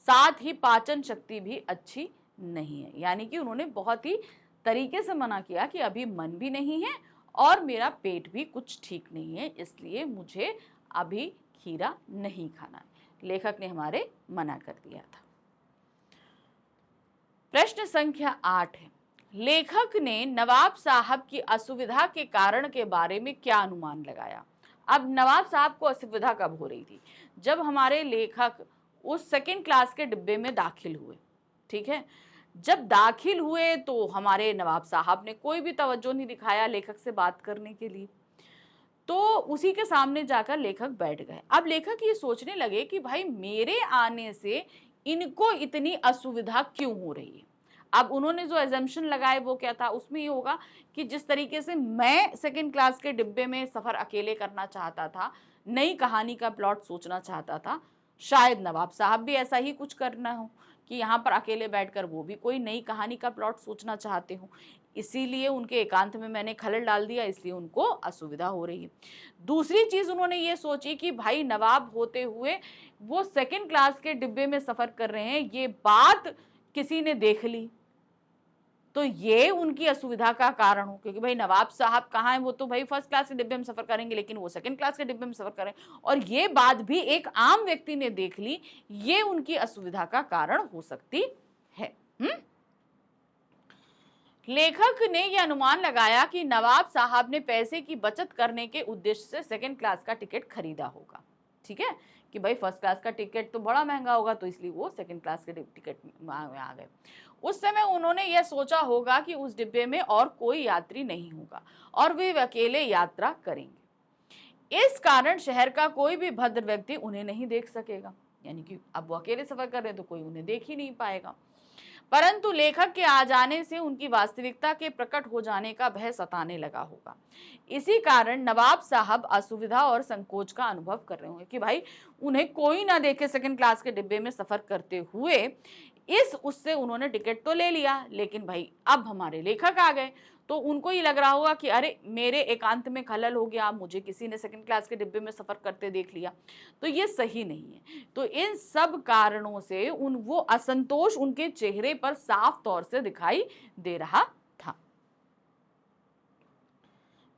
साथ ही पाचन शक्ति भी अच्छी नहीं है। यानी कि उन्होंने बहुत ही तरीके से मना किया कि अभी मन भी नहीं है और मेरा पेट भी कुछ ठीक नहीं है, इसलिए मुझे अभी खीरा नहीं खाना है। लेखक ने हमारे मना कर दिया था। प्रश्न संख्या 8 है, लेखक ने नवाब साहब की असुविधा के कारण के बारे में क्या अनुमान लगाया। अब नवाब साहब को असुविधा कब हो रही थी? जब हमारे लेखक उस सेकंड क्लास के डिब्बे में दाखिल हुए, ठीक है। जब दाखिल हुए तो हमारे नवाब साहब ने कोई भी तवज्जो नहीं दिखाया लेखक से बात करने के लिए, तो उसी के सामने जाकर लेखक बैठ गए। अब लेखक ये सोचने लगे कि भाई मेरे आने से इनको इतनी असुविधा क्यों हो रही है। अब उन्होंने जो एजम्पशन लगाए वो क्या था, उसमें ये होगा कि जिस तरीके से मैं सेकंड क्लास के डिब्बे में सफ़र अकेले करना चाहता था, नई कहानी का प्लॉट सोचना चाहता था, शायद नवाब साहब भी ऐसा ही कुछ करना हो कि यहाँ पर अकेले बैठकर वो भी कोई नई कहानी का प्लॉट सोचना चाहते हो, इसीलिए उनके एकांत में मैंने खलल डाल दिया, इसलिए उनको असुविधा हो रही है। दूसरी चीज़ उन्होंने ये सोची कि भाई नवाब होते हुए वो सेकंड क्लास के डिब्बे में सफ़र कर रहे हैं, ये बात किसी ने देख ली तो ये उनकी असुविधा का कारण हो, क्योंकि भाई नवाब साहब कहाँ हैं, वो तो भाई फर्स्ट क्लास के डिब्बे में सफ़र करेंगे, लेकिन वो सेकंड क्लास के डिब्बे में सफ़र करें और ये बात भी एक आम व्यक्ति ने देख ली, ये उनकी असुविधा का कारण हो सकती है। लेखक ने यह अनुमान लगाया कि नवाब साहब ने पैसे की बचत करने के उद्देश्य से सेकंड क्लास का टिकट खरीदा होगा, ठीक है। कि भाई फर्स्ट क्लास का टिकट तो बड़ा महंगा होगा, तो इसलिए वो सेकंड क्लास के टिकट में आ गए। उस समय उन्होंने यह सोचा होगा कि उस डिब्बे में और कोई यात्री नहीं होगा और वे अकेले यात्रा करेंगे। इस कारण शहर का कोई भी भद्र व्यक्ति उन्हें नहीं देख सकेगा, यानी कि अब वो अकेले सफर कर रहे हैं तो कोई उन्हें देख ही नहीं पाएगा। परंतु लेखक के आ जाने से उनकी वास्तविकता के प्रकट हो जाने का भय सताने लगा होगा। इसी कारण नवाब साहब असुविधा और संकोच का अनुभव कर रहे होंगे कि भाई उन्हें कोई ना देखे सेकंड क्लास के डिब्बे में सफर करते हुए। इस उससे उन्होंने टिकट तो ले लिया, लेकिन भाई अब हमारे लेखक आ गए तो उनको ही लग रहा होगा कि अरे मेरे एकांत में खलल हो गया, मुझे किसी ने सेकंड क्लास के डिब्बे में सफर करते देख लिया, तो ये सही नहीं है। तो इन सब कारणों से वो असंतोष उनके चेहरे पर साफ तौर से दिखाई दे रहा था।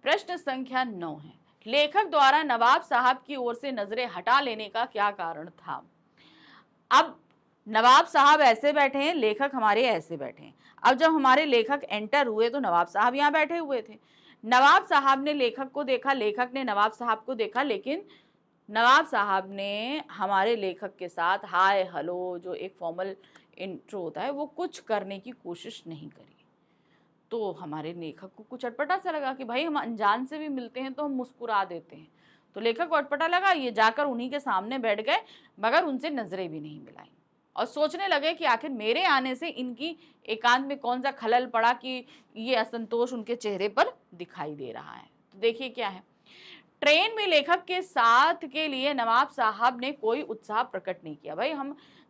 प्रश्न संख्या 9 है, लेखक द्वारा नवाब साहब की ओर से नजरें हटा लेने का क्या कारण था। अब नवाब साहब ऐसे बैठे हैं, लेखक हमारे ऐसे बैठे हैं। अब जब हमारे लेखक एंटर हुए तो नवाब साहब यहाँ बैठे हुए थे। नवाब साहब ने लेखक को देखा, लेखक ने नवाब साहब को देखा, लेकिन नवाब साहब ने हमारे लेखक के साथ हाय हेलो जो एक फॉर्मल इंट्रो होता है वो कुछ करने की कोशिश नहीं करी। तो हमारे लेखक को कुछ अटपटा सा लगा कि भाई हम अनजान से भी मिलते हैं तो हम मुस्कुरा देते हैं। तो लेखक को अटपटा लगा, ये जाकर उन्हीं के सामने बैठ गए, मगर उनसे नजरें भी नहीं मिलाई और सोचने लगे कि आखिर मेरे आने से इनकी एकांत में कौन सा खलल पड़ा कि ये असंतोष उनके चेहरे पर दिखाई दे रहा है। तो देखिए क्या है, ट्रेन में लेखक के साथ के लिए नवाब साहब ने कोई उत्साह प्रकट नहीं किया। भाई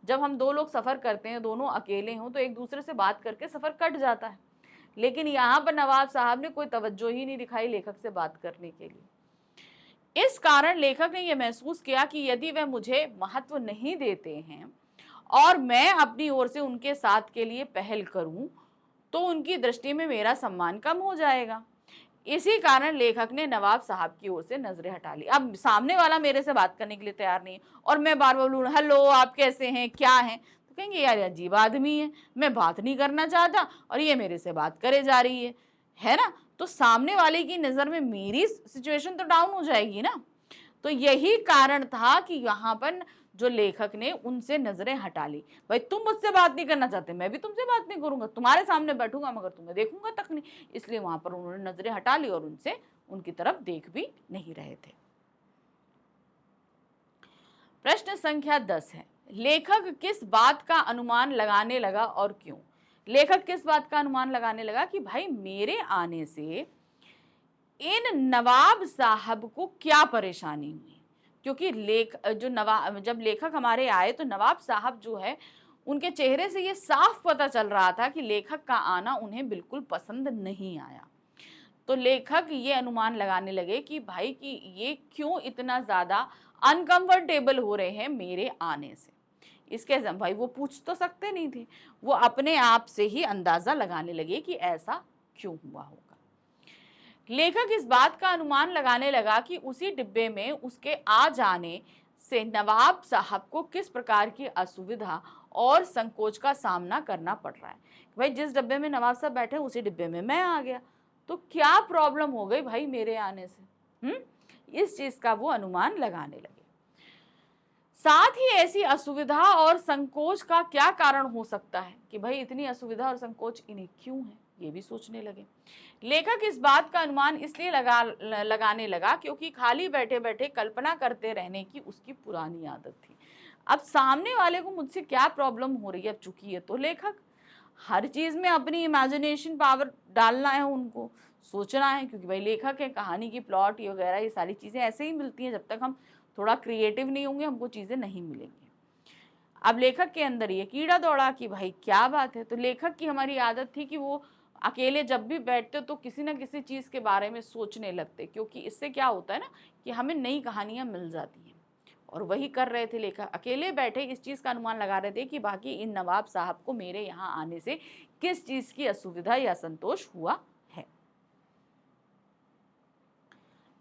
जब हम दो लोग सफर करते हैं, दोनों अकेले हों तो एक दूसरे से बात करके सफर कट जाता है, लेकिन यहाँ पर नवाब साहब ने कोई तवज्जो ही नहीं दिखाई लेखक से बात करने के लिए। इस कारण लेखक ने यह महसूस किया कि यदि वह मुझे महत्व नहीं देते हैं और मैं अपनी ओर से उनके साथ के लिए पहल करूं तो उनकी दृष्टि में मेरा सम्मान कम हो जाएगा। इसी कारण लेखक ने नवाब साहब की ओर से नजरें हटा ली। अब सामने वाला मेरे से बात करने के लिए तैयार नहीं और मैं बार बार बोलूं हेलो आप कैसे हैं क्या हैं, तो कहेंगे यार अजीब आदमी है, मैं बात नहीं करना चाहता और ये मेरे से बात करे जा रही है ना। तो सामने वाले की नजर में मेरी सिचुएशन तो डाउन हो जाएगी ना। तो यही कारण था कि यहाँ पर जो लेखक ने उनसे नजरें हटा ली। भाई तुम मुझसे बात नहीं करना चाहते, मैं भी तुमसे बात नहीं करूंगा, तुम्हारे सामने बैठूंगा मगर तुम्हें देखूंगा तक नहीं, इसलिए वहां पर उन्होंने नजरें हटा ली और उनसे उनकी तरफ देख भी नहीं रहे थे। प्रश्न संख्या 10 है, लेखक किस बात का अनुमान लगाने लगा और क्यों। लेखक किस बात का अनुमान लगाने लगा कि भाई मेरे आने से इन नवाब साहब को क्या परेशानी हुई, क्योंकि जब लेखक हमारे आए तो नवाब साहब जो है उनके चेहरे से ये साफ पता चल रहा था कि लेखक का आना उन्हें बिल्कुल पसंद नहीं आया। तो लेखक ये अनुमान लगाने लगे कि भाई कि ये क्यों इतना ज्यादा अनकंफर्टेबल हो रहे हैं मेरे आने से। इसके भाई वो पूछ तो सकते नहीं थे, वो अपने आप से ही अंदाजा लगाने लगे कि ऐसा क्यों हुआ होगा। लेखक इस बात का अनुमान लगाने लगा कि उसी डिब्बे में उसके आ जाने से नवाब साहब को किस प्रकार की असुविधा और संकोच का सामना करना पड़ रहा है। भाई जिस डिब्बे में नवाब साहब बैठे उसी डिब्बे में मैं आ गया, तो क्या प्रॉब्लम हो गई भाई मेरे आने से। इस चीज का वो अनुमान लगाने लगे। साथ ही ऐसी असुविधा और संकोच का क्या कारण हो सकता है कि भाई इतनी असुविधा और संकोच इन्हें क्यों है, ये भी सोचने लगे। लेखक इस बात का अनुमान इसलिए लगाने लगा क्योंकि खाली बैठे बैठे कल्पना करते रहने की उसकी पुरानी आदत थी। अब सामने वाले को मुझसे क्या प्रॉब्लम हो रही है, अब चुकी है तो लेखक हर चीज में अपनी इमेजिनेशन पावर डालना है, उनको सोचना है, क्योंकि भाई लेखक है, कहानी की प्लॉट ये वगैरह ये सारी चीजें ऐसे ही मिलती हैं, जब तक हम थोड़ा क्रिएटिव नहीं होंगे हमको चीजें नहीं मिलेंगी। अब लेखक के अंदर ये कीड़ा दौड़ा कि भाई क्या बात है। तो लेखक की हमारी आदत थी कि वो अकेले जब भी बैठते तो किसी ना किसी चीज के बारे में सोचने लगते, क्योंकि इससे क्या होता है ना कि हमें नई कहानियां मिल जाती हैं। और वही कर रहे थे लेखक, अकेले बैठे इस चीज का अनुमान लगा रहे थे कि बाकी इन नवाब साहब को मेरे यहाँ आने से किस चीज की असुविधा या संतोष हुआ है।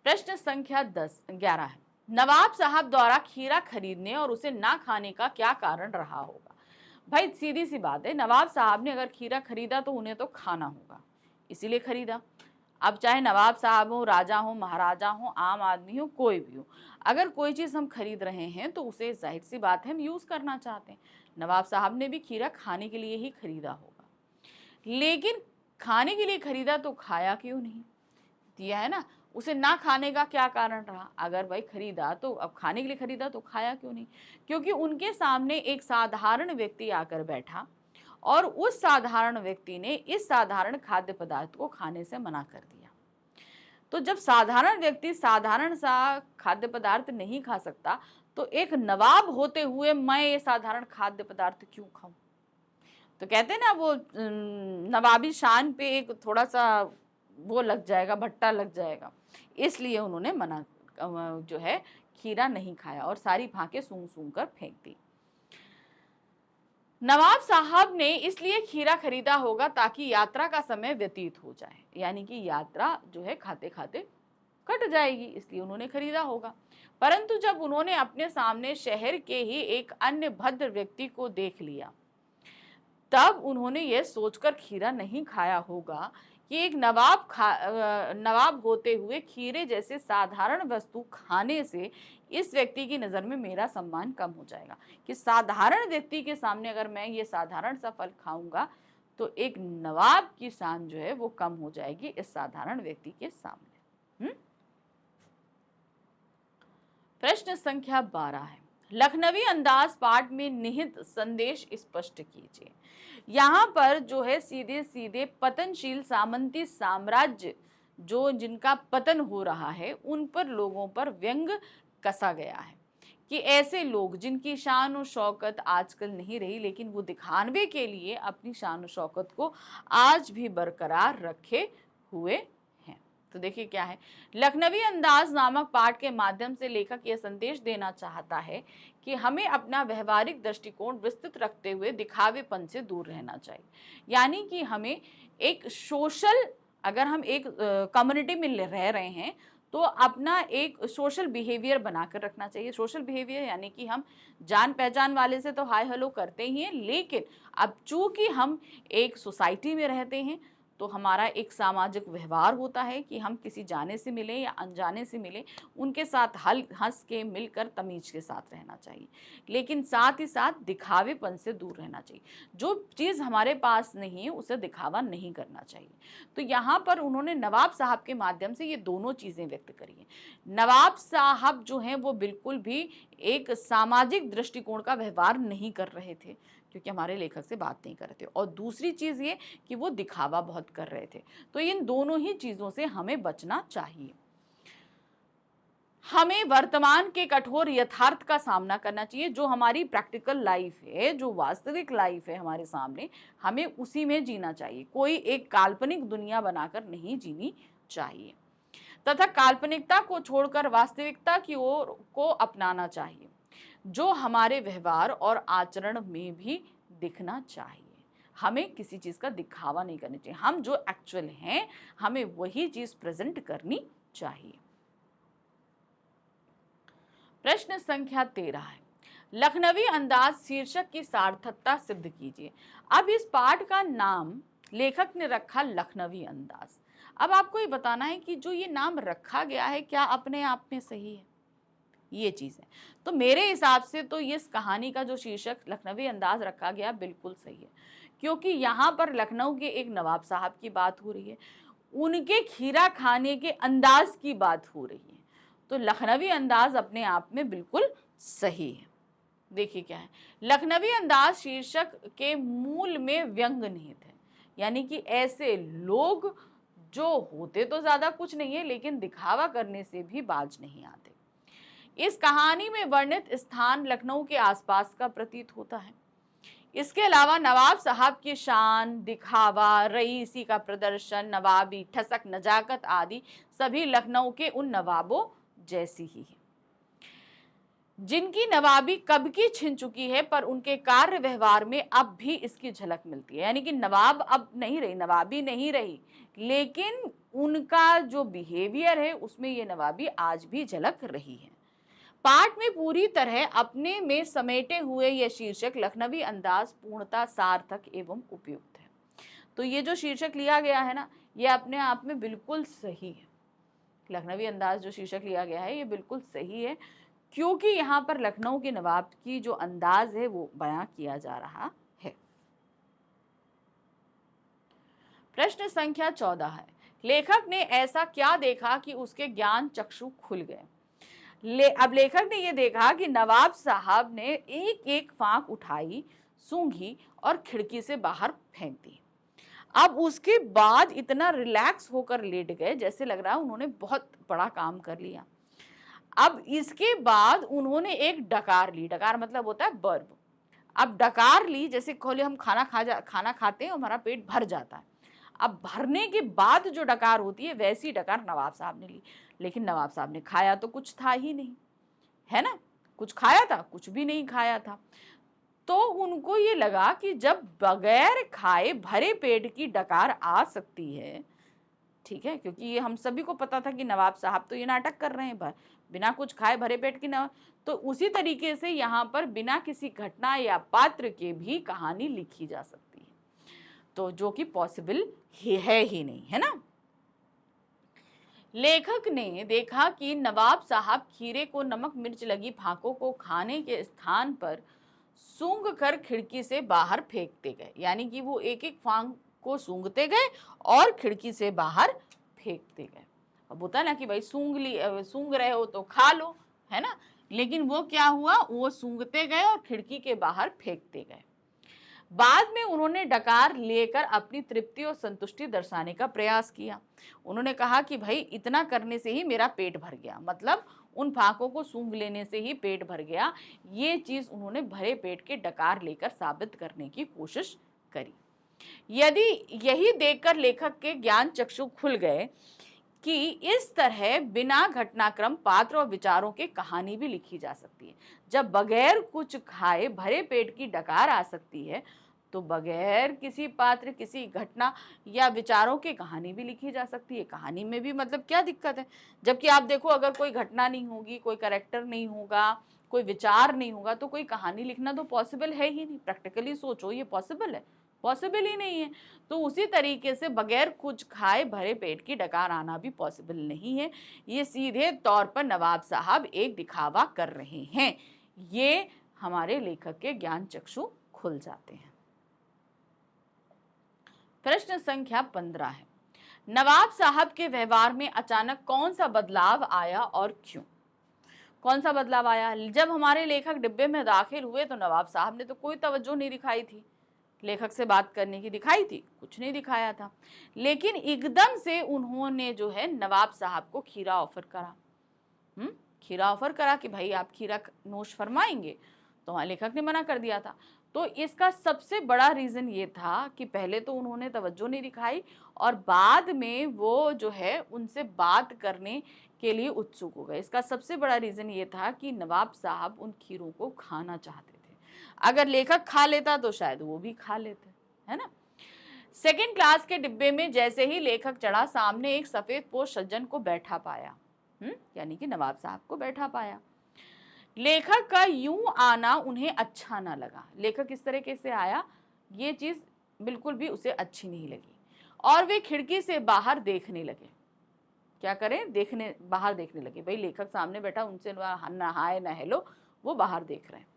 प्रश्न संख्या 11 है, नवाब साहब द्वारा खीरा खरीदने और उसे ना खाने का क्या कारण रहा होगा। भाई सीधी सी बात है, नवाब साहब ने अगर खीरा खरीदा तो उन्हें तो खाना होगा, इसीलिए खरीदा। अब चाहे नवाब साहब हो, राजा हो, महाराजा हो, आम आदमी हो, कोई भी हो, अगर कोई चीज़ हम खरीद रहे हैं तो उसे जाहिर सी बात है हम यूज़ करना चाहते हैं। नवाब साहब ने भी खीरा खाने के लिए ही खरीदा होगा, लेकिन खाने के लिए खरीदा तो खाया क्यों नहीं? दिया है ना, उसे ना खाने का क्या कारण रहा? अगर भाई खरीदा तो अब खाने के लिए खरीदा तो खाया क्यों नहीं? क्योंकि उनके सामने एक साधारण व्यक्ति आकर बैठा और उस साधारण व्यक्ति ने इस साधारण खाद्य पदार्थ को खाने से मना कर दिया। तो जब साधारण व्यक्ति साधारण सा खाद्य पदार्थ नहीं खा सकता, तो एक नवाब होते हुए मैं ये साधारण खाद्य पदार्थ क्यों खाऊं? तो कहते हैं ना वो नवाबी शान पे एक थोड़ा सा वो लग जाएगा, भट्टा लग जाएगा, इसलिए उन्होंने मना जो है खीरा नहीं खाया और सारी फांके सूंघ सूंघ कर फेंक दी। नवाब साहब ने इसलिए खीरा खरीदा होगा ताकि यात्रा का समय व्यतीत हो जाए, यानी कि यात्रा जो है खाते खाते कट जाएगी, इसलिए उन्होंने खरीदा होगा। परंतु जब उन्होंने अपने सामने शहर के ही एक अन्य भद्र व्यक्ति को देख लिया, तब उन्होंने यह सोचकर खीरा नहीं खाया होगा कि एक नवाब होते हुए खीरे जैसे साधारण वस्तु खाने से इस व्यक्ति की नज़र में मेरा सम्मान कम हो जाएगा, कि साधारण व्यक्ति के सामने अगर मैं ये साधारण सा फल खाऊंगा तो एक नवाब की शान जो है वो कम हो जाएगी इस साधारण व्यक्ति के सामने। प्रश्न संख्या 12 है, लखनवी अंदाज पाठ में निहित संदेश स्पष्ट कीजिए। यहाँ पर जो है सीधे सीधे पतनशील सामंती साम्राज्य जो जिनका पतन हो रहा है उन पर लोगों पर व्यंग कसा गया है कि ऐसे लोग जिनकी शान और शौकत आजकल नहीं रही, लेकिन वो दिखावे के लिए अपनी शान और शौकत को आज भी बरकरार रखे हुए हैं। तो देखिए क्या है, लखनवी अंदाज नामक पाठ के माध्यम से लेखक यह संदेश देना चाहता है कि हमें अपना व्यवहारिक दृष्टिकोण विस्तृत रखते हुए दिखावेपन से दूर रहना चाहिए। यानी कि हमें एक सोशल, अगर हम एक कम्युनिटी में रह रहे हैं तो अपना एक सोशल बिहेवियर बनाकर रखना चाहिए। सोशल बिहेवियर यानी कि हम जान पहचान वाले से तो हाय हेलो करते ही हैं, लेकिन अब चूंकि हम एक सोसाइटी में रहते हैं तो हमारा एक सामाजिक व्यवहार होता है कि हम किसी जाने से मिले या अनजाने से मिले उनके साथ हंस के मिलकर तमीज के साथ रहना चाहिए, लेकिन साथ ही साथ दिखावेपन से दूर रहना चाहिए। जो चीज़ हमारे पास नहीं है उसे दिखावा नहीं करना चाहिए। तो यहाँ पर उन्होंने नवाब साहब के माध्यम से ये दोनों चीज़ें व्यक्त करी हैं। नवाब साहब जो हैं वो बिल्कुल भी एक सामाजिक दृष्टिकोण का व्यवहार नहीं कर रहे थे, क्योंकि हमारे लेखक से बात नहीं कर रहे थे, और दूसरी चीज़ ये कि वो दिखावा बहुत कर रहे थे। तो इन दोनों ही चीज़ों से हमें बचना चाहिए। हमें वर्तमान के कठोर यथार्थ का सामना करना चाहिए। जो हमारी प्रैक्टिकल लाइफ है, जो वास्तविक लाइफ है हमारे सामने, हमें उसी में जीना चाहिए। कोई एक काल्पनिक दुनिया बनाकर नहीं जीनी चाहिए तथा काल्पनिकता को छोड़कर वास्तविकता की ओर को अपनाना चाहिए, जो हमारे व्यवहार और आचरण में भी दिखना चाहिए। हमें किसी चीज़ का दिखावा नहीं करना चाहिए, हम जो एक्चुअल हैं हमें वही चीज़ प्रेजेंट करनी चाहिए। प्रश्न संख्या 13 है, लखनवी अंदाज शीर्षक की सार्थकता सिद्ध कीजिए। अब इस पाठ का नाम लेखक ने रखा लखनवी अंदाज। अब आपको ये बताना है कि जो ये नाम रखा गया है क्या अपने आप में सही है, ये चीज़ है। तो मेरे हिसाब से तो इस कहानी का जो शीर्षक लखनवी अंदाज रखा गया बिल्कुल सही है, क्योंकि यहाँ पर लखनऊ के एक नवाब साहब की बात हो रही है, उनके खीरा खाने के अंदाज की बात हो रही है। तो लखनवी अंदाज अपने आप में बिल्कुल सही है। देखिए क्या है, लखनवी अंदाज शीर्षक के मूल में व्यंग निहित है, यानी कि ऐसे लोग जो होते तो ज़्यादा कुछ नहीं है लेकिन दिखावा करने से भी बाज नहीं आते। इस कहानी में वर्णित स्थान लखनऊ के आसपास का प्रतीत होता है। इसके अलावा नवाब साहब की शान, दिखावा, रईसी का प्रदर्शन, नवाबी ठसक, नजाकत आदि सभी लखनऊ के उन नवाबों जैसी ही है जिनकी नवाबी कब की छिन चुकी है, पर उनके कार्य व्यवहार में अब भी इसकी झलक मिलती है। यानी कि नवाब अब नहीं रही, नवाबी नहीं रही, लेकिन उनका जो बिहेवियर है उसमें ये नवाबी आज भी झलक रही है। पाठ में पूरी तरह अपने में समेटे हुए यह शीर्षक लखनवी अंदाज पूर्णतः सार्थक एवं उपयुक्त है। तो ये जो शीर्षक लिया गया है ना, ये अपने आप में बिल्कुल सही है। लखनवी अंदाज जो शीर्षक लिया गया है ये बिल्कुल सही है, क्योंकि यहाँ पर लखनऊ के नवाब की जो अंदाज है वो बयां किया जा रहा है। प्रश्न संख्या 14 है, लेखक ने ऐसा क्या देखा कि उसके ज्ञान चक्षु खुल गए। अब लेखक ने ये देखा कि नवाब साहब ने एक एक फांक उठाई, सूंघी और खिड़की से बाहर फेंक दी। अब उसके बाद इतना रिलैक्स होकर लेट गए जैसे लग रहा है उन्होंने बहुत बड़ा काम कर लिया। अब इसके बाद उन्होंने एक डकार ली, डकार मतलब होता है बर्ब। अब डकार ली, जैसे खोले हम खाना खाते हैं हमारा पेट भर जाता है, अब भरने के बाद जो डकार होती है वैसी डकार नवाब साहब ने ली। लेकिन नवाब साहब ने खाया तो कुछ था ही नहीं, है ना, कुछ खाया था, कुछ भी नहीं खाया था। तो उनको ये लगा कि जब बगैर खाए भरे पेट की डकार आ सकती है, ठीक है, क्योंकि ये हम सभी को पता था कि नवाब साहब तो ये नाटक कर रहे हैं, बिना कुछ खाए भरे पेट की न, तो उसी तरीके से यहाँ पर बिना किसी घटना या पात्र के भी कहानी लिखी जा सकती है, तो जो कि पॉसिबल है ही नहीं, है ना। लेखक ने देखा कि नवाब साहब खीरे को नमक मिर्च लगी फांकों को खाने के स्थान पर सूंघ कर खिड़की से बाहर फेंकते गए, यानी कि वो एक एक फांक को सूंघते गए और खिड़की से बाहर फेंकते गए। अब होता है ना कि भाई सूंघ रहे हो तो खा लो, है ना, लेकिन वो क्या हुआ, वो सूंघते गए और खिड़की के बाहर फेंकते गए। बाद में उन्होंने डकार लेकर अपनी तृप्ति और संतुष्टि दर्शाने का प्रयास किया। उन्होंने कहा कि भाई इतना करने से ही मेरा पेट भर गया, मतलब उन फांकों को सूंघ लेने से ही पेट भर गया। ये चीज उन्होंने भरे पेट के डकार लेकर साबित करने की कोशिश करी। यदि यही देखकर लेखक के ज्ञान चक्षु खुल गए कि इस तरह बिना घटनाक्रम पात्र और विचारों के कहानी भी लिखी जा सकती है। जब बगैर कुछ खाए भरे पेट की डकार आ सकती है, तो बगैर किसी पात्र, किसी घटना या विचारों की कहानी भी लिखी जा सकती है। कहानी में भी मतलब क्या दिक्कत है, जबकि आप देखो अगर कोई घटना नहीं होगी, कोई कैरेक्टर नहीं होगा, कोई विचार नहीं होगा, तो कोई कहानी लिखना तो पॉसिबल है ही नहीं। प्रैक्टिकली सोचो, ये पॉसिबल है? पॉसिबल ही नहीं है। तो उसी तरीके से बगैर कुछ खाए भरे पेट की डकार आना भी पॉसिबल नहीं है। ये सीधे तौर पर नवाब साहब एक दिखावा कर रहे हैं। ये हमारे लेखक के ज्ञान चक्षु खुल जाते हैं। प्रश्न संख्या 15 है, नवाब साहब के व्यवहार में अचानक कौन सा बदलाव आया और क्यों? कौन सा बदलाव आया? जब हमारे लेखक डिब्बे में दाखिल हुए तो नवाब साहब ने तो कोई तवज्जो नहीं दिखाई थी, लेखक से बात करने की दिखाई थी, कुछ नहीं दिखाया था। लेकिन एकदम से उन्होंने जो है नवाब साहब को खीरा ऑफर करा। खीरा ऑफर करा कि भाई आप खीरा नोश फरमाएंगे, तो वहाँ लेखक ने मना कर दिया था। तो इसका सबसे बड़ा रीज़न ये था कि पहले तो उन्होंने तवज्जो नहीं दिखाई और बाद में वो जो है उनसे बात करने के लिए उत्सुक हो गए। इसका सबसे बड़ा रीज़न ये था कि नवाब साहब उन खीरों को खाना चाहते थे। अगर लेखक खा लेता तो शायद वो भी खा लेते, है ना। सेकेंड क्लास के डिब्बे में जैसे ही लेखक चढ़ा, सामने एक सफेद पोश सज्जन को बैठा पाया, यानी कि नवाब साहब को बैठा पाया। लेखक का यूं आना उन्हें अच्छा ना लगा। लेखक इस तरीके से आया, ये चीज बिल्कुल भी उसे अच्छी नहीं लगी और वे खिड़की से बाहर देखने लगे। क्या करें? बाहर देखने लगे। भाई लेखक सामने बैठा, उनसे ना हाय ना हेलो, वो बाहर देख रहे हैं।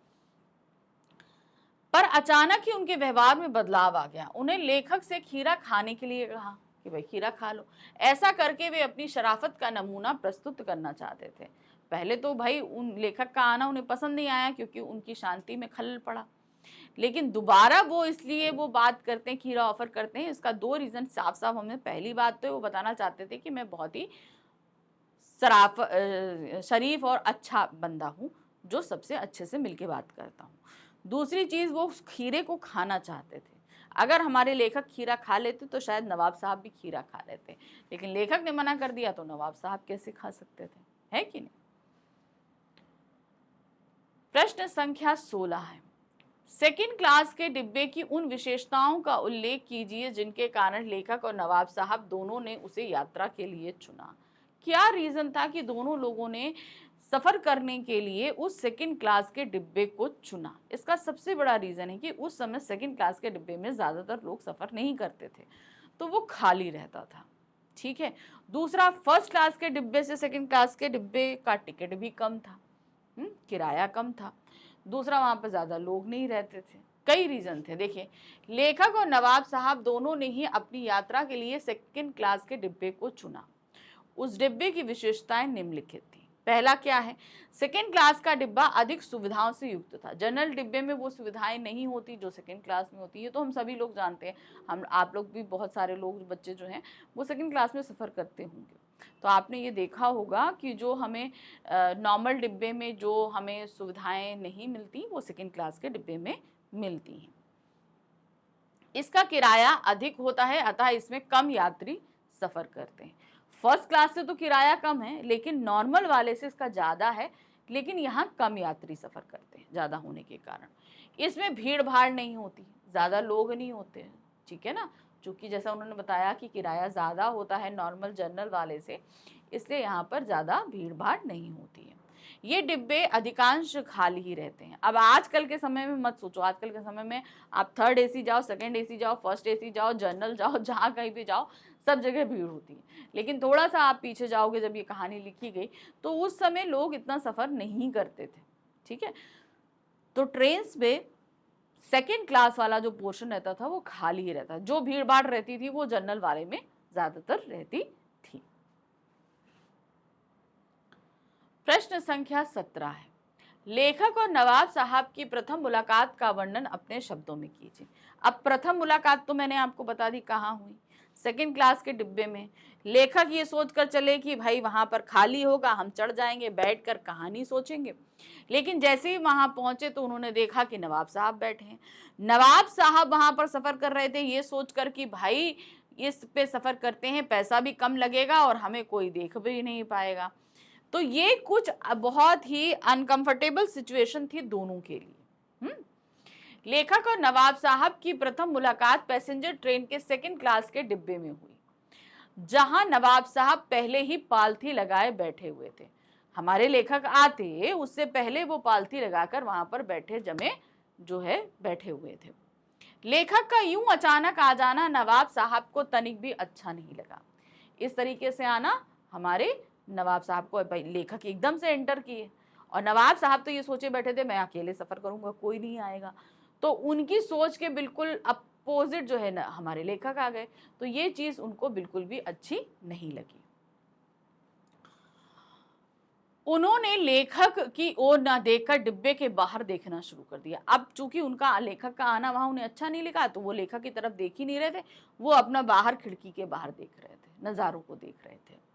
पर अचानक ही उनके व्यवहार में बदलाव आ गया। उन्हें लेखक से खीरा खाने के लिए कहा कि भाई खीरा खा लो। ऐसा करके वे अपनी शराफत का नमूना प्रस्तुत करना चाहते थे। पहले तो भाई उन लेखक का आना उन्हें पसंद नहीं आया क्योंकि उनकी शांति में खलल पड़ा, लेकिन दोबारा वो इसलिए वो बात करते हैं, खीरा ऑफर करते हैं। इसका दो रीजन साफ साफ हमें, पहली बात तो वो बताना चाहते थे कि मैं बहुत ही शरीफ और अच्छा बंदा हूँ जो सबसे अच्छे से मिलके बात करता हूँ। दूसरी चीज, वो उस खीरे को खाना चाहते थे। अगर हमारे लेखक खीरा खा लेते तो शायद नवाब साहब भी खीरा खा लेते, लेकिन लेखक ने मना कर दिया तो नवाब साहब कैसे खा सकते थे, है कि नहीं। प्रश्न संख्या 16 है, सेकंड क्लास के डिब्बे की उन विशेषताओं का उल्लेख कीजिए जिनके कारण लेखक और नवाब साहब दोनों ने उसे यात्रा के लिए चुना। क्या रीजन था कि दोनों लोगों ने सफर करने के लिए उस सेकंड क्लास के डिब्बे को चुना। इसका सबसे बड़ा रीजन है कि उस समय सेकंड क्लास के डिब्बे में ज्यादातर लोग सफर नहीं करते थे, तो वो खाली रहता था। ठीक है। दूसरा, फर्स्ट क्लास के डिब्बे से सेकंड क्लास के डिब्बे का टिकट भी कम था, किराया कम था। दूसरा, वहां पर ज्यादा लोग नहीं रहते थे। कई रीजन थे। देखिए, लेखक और नवाब साहब दोनों ने ही अपनी यात्रा के लिए सेकंड क्लास के डिब्बे को चुना। उस डिब्बे की विशेषताएं निम्नलिखित थी। पहला क्या है, सेकेंड क्लास का डिब्बा अधिक सुविधाओं से युक्त था। जनरल डिब्बे में वो सुविधाएं नहीं होती जो सेकेंड क्लास में होती है, तो हम सभी लोग जानते हैं। हम आप लोग भी, बहुत सारे लोग, बच्चे जो हैं वो सेकेंड क्लास में सफ़र करते होंगे, तो आपने ये देखा होगा कि जो हमें नॉर्मल डिब्बे में जो हमें सुविधाएं नहीं मिलती, वो सेकेंड क्लास के डिब्बे में मिलती हैं। इसका किराया अधिक होता है, अतः इसमें कम यात्री सफ़र करते हैं। फर्स्ट क्लास से तो किराया कम है, लेकिन नॉर्मल वाले से इसका ज़्यादा है, लेकिन यहाँ कम यात्री सफ़र करते हैं ज़्यादा होने के कारण। इसमें भीड़ भाड़ नहीं होती, ज़्यादा लोग नहीं होते हैं, ठीक है ना। चूँकि जैसा उन्होंने बताया कि किराया ज़्यादा होता है नॉर्मल जनरल वाले से, इसलिए यहाँ पर ज़्यादा भीड़ भाड़ नहीं होती है। ये डिब्बे अधिकांश खाली ही रहते हैं। अब आजकल के समय में मत सोचो, आजकल के समय में आप थर्ड एसी जाओ, सेकंड एसी जाओ, फर्स्ट एसी जाओ, जनरल जाओ, जहाँ कहीं भी जाओ, सब जगह भीड़ होती है। लेकिन थोड़ा सा आप पीछे जाओगे, जब ये कहानी लिखी गई, तो उस समय लोग इतना सफ़र नहीं करते थे, ठीक है। तो ट्रेन में सेकेंड क्लास वाला जो पोर्शन रहता था वो खाली ही रहता, जो भीड़ भाड़ रहती थी वो जनरल वाले में ज़्यादातर रहती थी। प्रश्न संख्या 17 है, लेखक और नवाब साहब की प्रथम मुलाकात का वर्णन अपने शब्दों में कीजिए। अब प्रथम मुलाकात तो मैंने आपको बता दी कहाँ हुई, सेकंड क्लास के डिब्बे में। लेखक ये सोचकर चले कि भाई वहां पर खाली होगा, हम चढ़ जाएंगे, बैठकर कहानी सोचेंगे। लेकिन जैसे ही वहां पहुंचे तो उन्होंने देखा कि नवाब साहब बैठे हैं। नवाब साहब वहां पर सफर कर रहे थे ये सोचकर कि भाई इस पे सफर करते हैं, पैसा भी कम लगेगा और हमें कोई देख भी नहीं पाएगा। तो ये कुछ बहुत ही अनकंफर्टेबल सिचुएशन थी दोनों के लिए। लेखक और नवाब साहब की प्रथम मुलाकात पैसेंजर ट्रेन के सेकंड क्लास के डिब्बे में हुई, जहां नवाब साहब पहले ही पालथी लगाए बैठे हुए थे। हमारे लेखक आते उससे पहले वो पालथी लगाकर वहां पर बैठे जमे जो है बैठे हुए थे। लेखक का यूं अचानक आ जाना नवाब साहब को तनिक भी अच्छा नहीं लगा। इस तरीके से आना हमारे नवाब साहब को, भाई लेखक एकदम से एंटर किए और नवाब साहब तो ये सोचे बैठे थे मैं अकेले सफर करूंगा, कोई नहीं आएगा। तो उनकी सोच के बिल्कुल अपोजिट जो है ना हमारे लेखक आ गए, तो ये चीज उनको बिल्कुल भी अच्छी नहीं लगी। उन्होंने लेखक की ओर ना देखकर डिब्बे के बाहर देखना शुरू कर दिया। अब चूंकि उनका लेखक का आना वहां उन्हें अच्छा नहीं लगा, तो वो लेखक की तरफ देख ही नहीं रहे थे, वो अपना बाहर खिड़की के बाहर देख रहे थे, नजारों को देख रहे थे।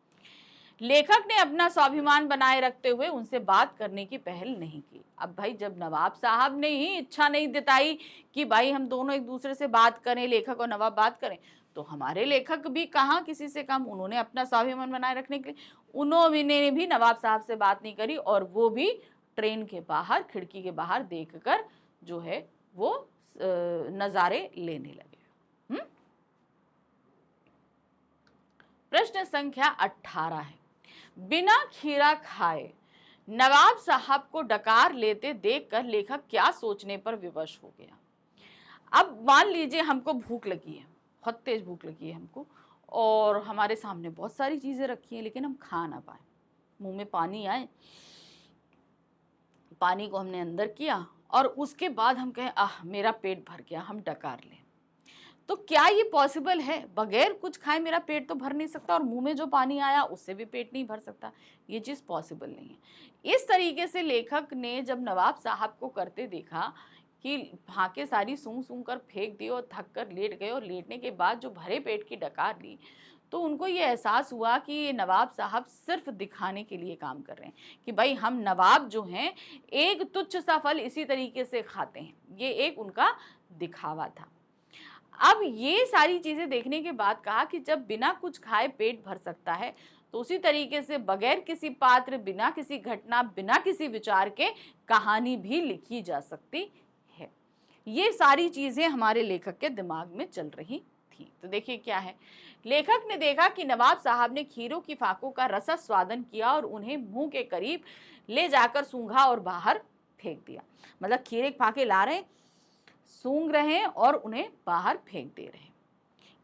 लेखक ने अपना स्वाभिमान बनाए रखते हुए उनसे बात करने की पहल नहीं की। अब भाई जब नवाब साहब ने ही इच्छा नहीं जताई कि भाई हम दोनों एक दूसरे से बात करें, लेखक और नवाब बात करें, तो हमारे लेखक भी कहाँ किसी से कम, उन्होंने अपना स्वाभिमान बनाए रखने के लिए उन्होंने भी नवाब साहब से बात नहीं करी, और वो भी ट्रेन के बाहर खिड़की के बाहर देखकर जो है वो नजारे लेने लगे। प्रश्न संख्या 18 है, बिना खीरा खाए नवाब साहब को डकार लेते देखकर लेखक क्या सोचने पर विवश हो गया। अब मान लीजिए हमको भूख लगी है, बहुत तेज भूख लगी है हमको, और हमारे सामने बहुत सारी चीजें रखी हैं, लेकिन हम खा ना पाए, मुंह में पानी आए, पानी को हमने अंदर किया और उसके बाद हम कहें आह मेरा पेट भर गया, हम डकार लें, तो क्या ये पॉसिबल है? बगैर कुछ खाए मेरा पेट तो भर नहीं सकता, और मुंह में जो पानी आया उससे भी पेट नहीं भर सकता, ये चीज़ पॉसिबल नहीं है। इस तरीके से लेखक ने जब नवाब साहब को करते देखा कि भाके सारी सूंघ सूंघ कर फेंक दी और थक कर लेट गए, और लेटने के बाद जो भरे पेट की डकार ली, तो उनको ये एहसास हुआ कि ये नवाब साहब सिर्फ दिखाने के लिए काम कर रहे हैं कि भाई हम नवाब जो हैं एक तुच्छ सा फल इसी तरीके से खाते हैं, ये एक उनका दिखावा था। अब ये सारी चीजें देखने के बाद कहा कि जब बिना कुछ खाए पेट भर सकता है, तो उसी तरीके से बगैर किसी पात्र, बिना किसी घटना, बिना किसी विचार के कहानी भी लिखी जा सकती है। ये सारी चीजें हमारे लेखक के दिमाग में चल रही थी। थी। तो देखिए क्या है, लेखक ने देखा कि नवाब साहब ने खीरों की फाकों का रसास्वादन किया और उन्हें मुंह के करीब ले जाकर सूंघा और बाहर फेंक दिया। मतलब खीरे के फाके ला रहे, सूंघ रहे हैं और उन्हें बाहर फेंक दे रहे हैं।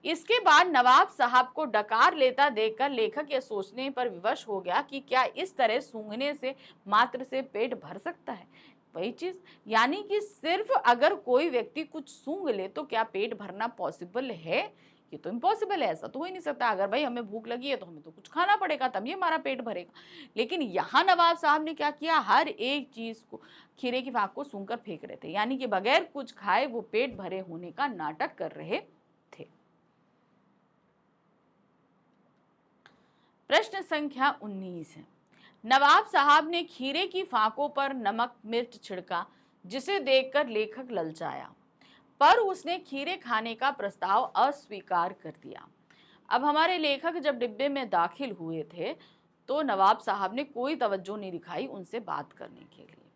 इसके बाद नवाब साहब को डकार लेता देखकर लेखक यह सोचने पर विवश हो गया कि क्या इस तरह सूंघने से मात्र से पेट भर सकता है। वही चीज, यानी कि सिर्फ अगर कोई व्यक्ति कुछ सूंघ ले तो क्या पेट भरना पॉसिबल है? ये तो इम्पॉसिबल है, ऐसा तो हो ही नहीं सकता। अगर भाई हमें भूख लगी है तो हमें तो कुछ खाना पड़ेगा, तभी हमारा पेट भरेगा। लेकिन यहाँ नवाब साहब ने क्या किया, हर एक चीज को, खीरे की फाक को सूंघ कर फेंक रहे थे, यानी कि बगैर कुछ खाए वो पेट भरे होने का नाटक कर रहे थे। प्रश्न संख्या 19 है, नवाब साहब ने खीरे की फाकों पर नमक मिर्च छिड़का, जिसे देखकर लेखक ललचाया, पर उसने खीरे खाने का प्रस्ताव अस्वीकार कर दिया। अब हमारे लेखक जब डिब्बे में दाखिल हुए थे तो नवाब साहब ने कोई तवज्जो नहीं दिखाई उनसे बात करने के लिए।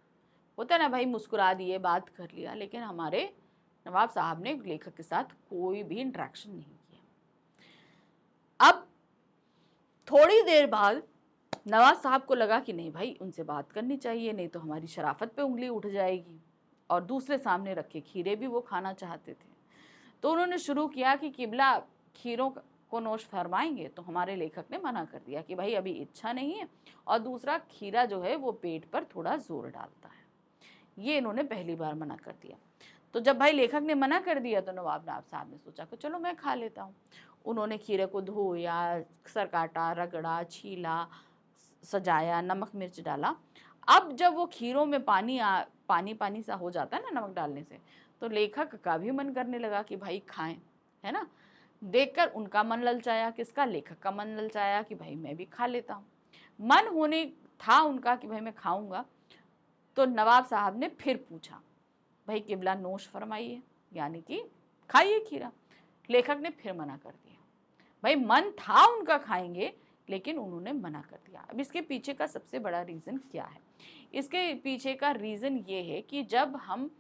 होता ना भाई, मुस्कुरा दिए, बात कर लिया, लेकिन हमारे नवाब साहब ने लेखक के साथ कोई भी इंटरेक्शन नहीं किया। अब थोड़ी देर बाद नवाब साहब को लगा कि नहीं भाई, उनसे बात करनी चाहिए, नहीं तो हमारी शराफत पे उंगली उठ जाएगी। और दूसरे सामने रखे खीरे भी वो खाना चाहते थे, तो उन्होंने शुरू किया कि किबला खीरों को नोश फरमाएंगे। तो हमारे लेखक ने मना कर दिया कि भाई अभी इच्छा नहीं है, और दूसरा खीरा जो है वो पेट पर थोड़ा जोर डालता है। ये इन्होंने पहली बार मना कर दिया। तो जब भाई लेखक ने मना कर दिया तो नवाब साहब ने सोचा कि चलो मैं खा लेता हूँ। उन्होंने खीरे को धोया, सर काटा, रगड़ा, छीला, सजाया, नमक मिर्च डाला। अब जब वो खीरों में पानी पानी सा हो जाता है ना नमक डालने से, तो लेखक का भी मन करने लगा कि भाई खाएं, है ना। देखकर उनका मन ललचाया, किसका, लेखक का मन ललचाया कि भाई मैं भी खा लेता हूँ। मन होने था उनका कि भाई मैं खाऊंगा। तो नवाब साहब ने फिर पूछा, भाई किबला नोश फरमाइए, यानी कि खाइए खीरा। लेखक ने फिर मना कर दिया। भाई मन था उनका खाएंगे, लेकिन उन्होंने मना कर दिया। अब इसके पीछे का सबसे बड़ा रीज़न क्या है? इसके पीछे का रीज़न ये है कि जब हम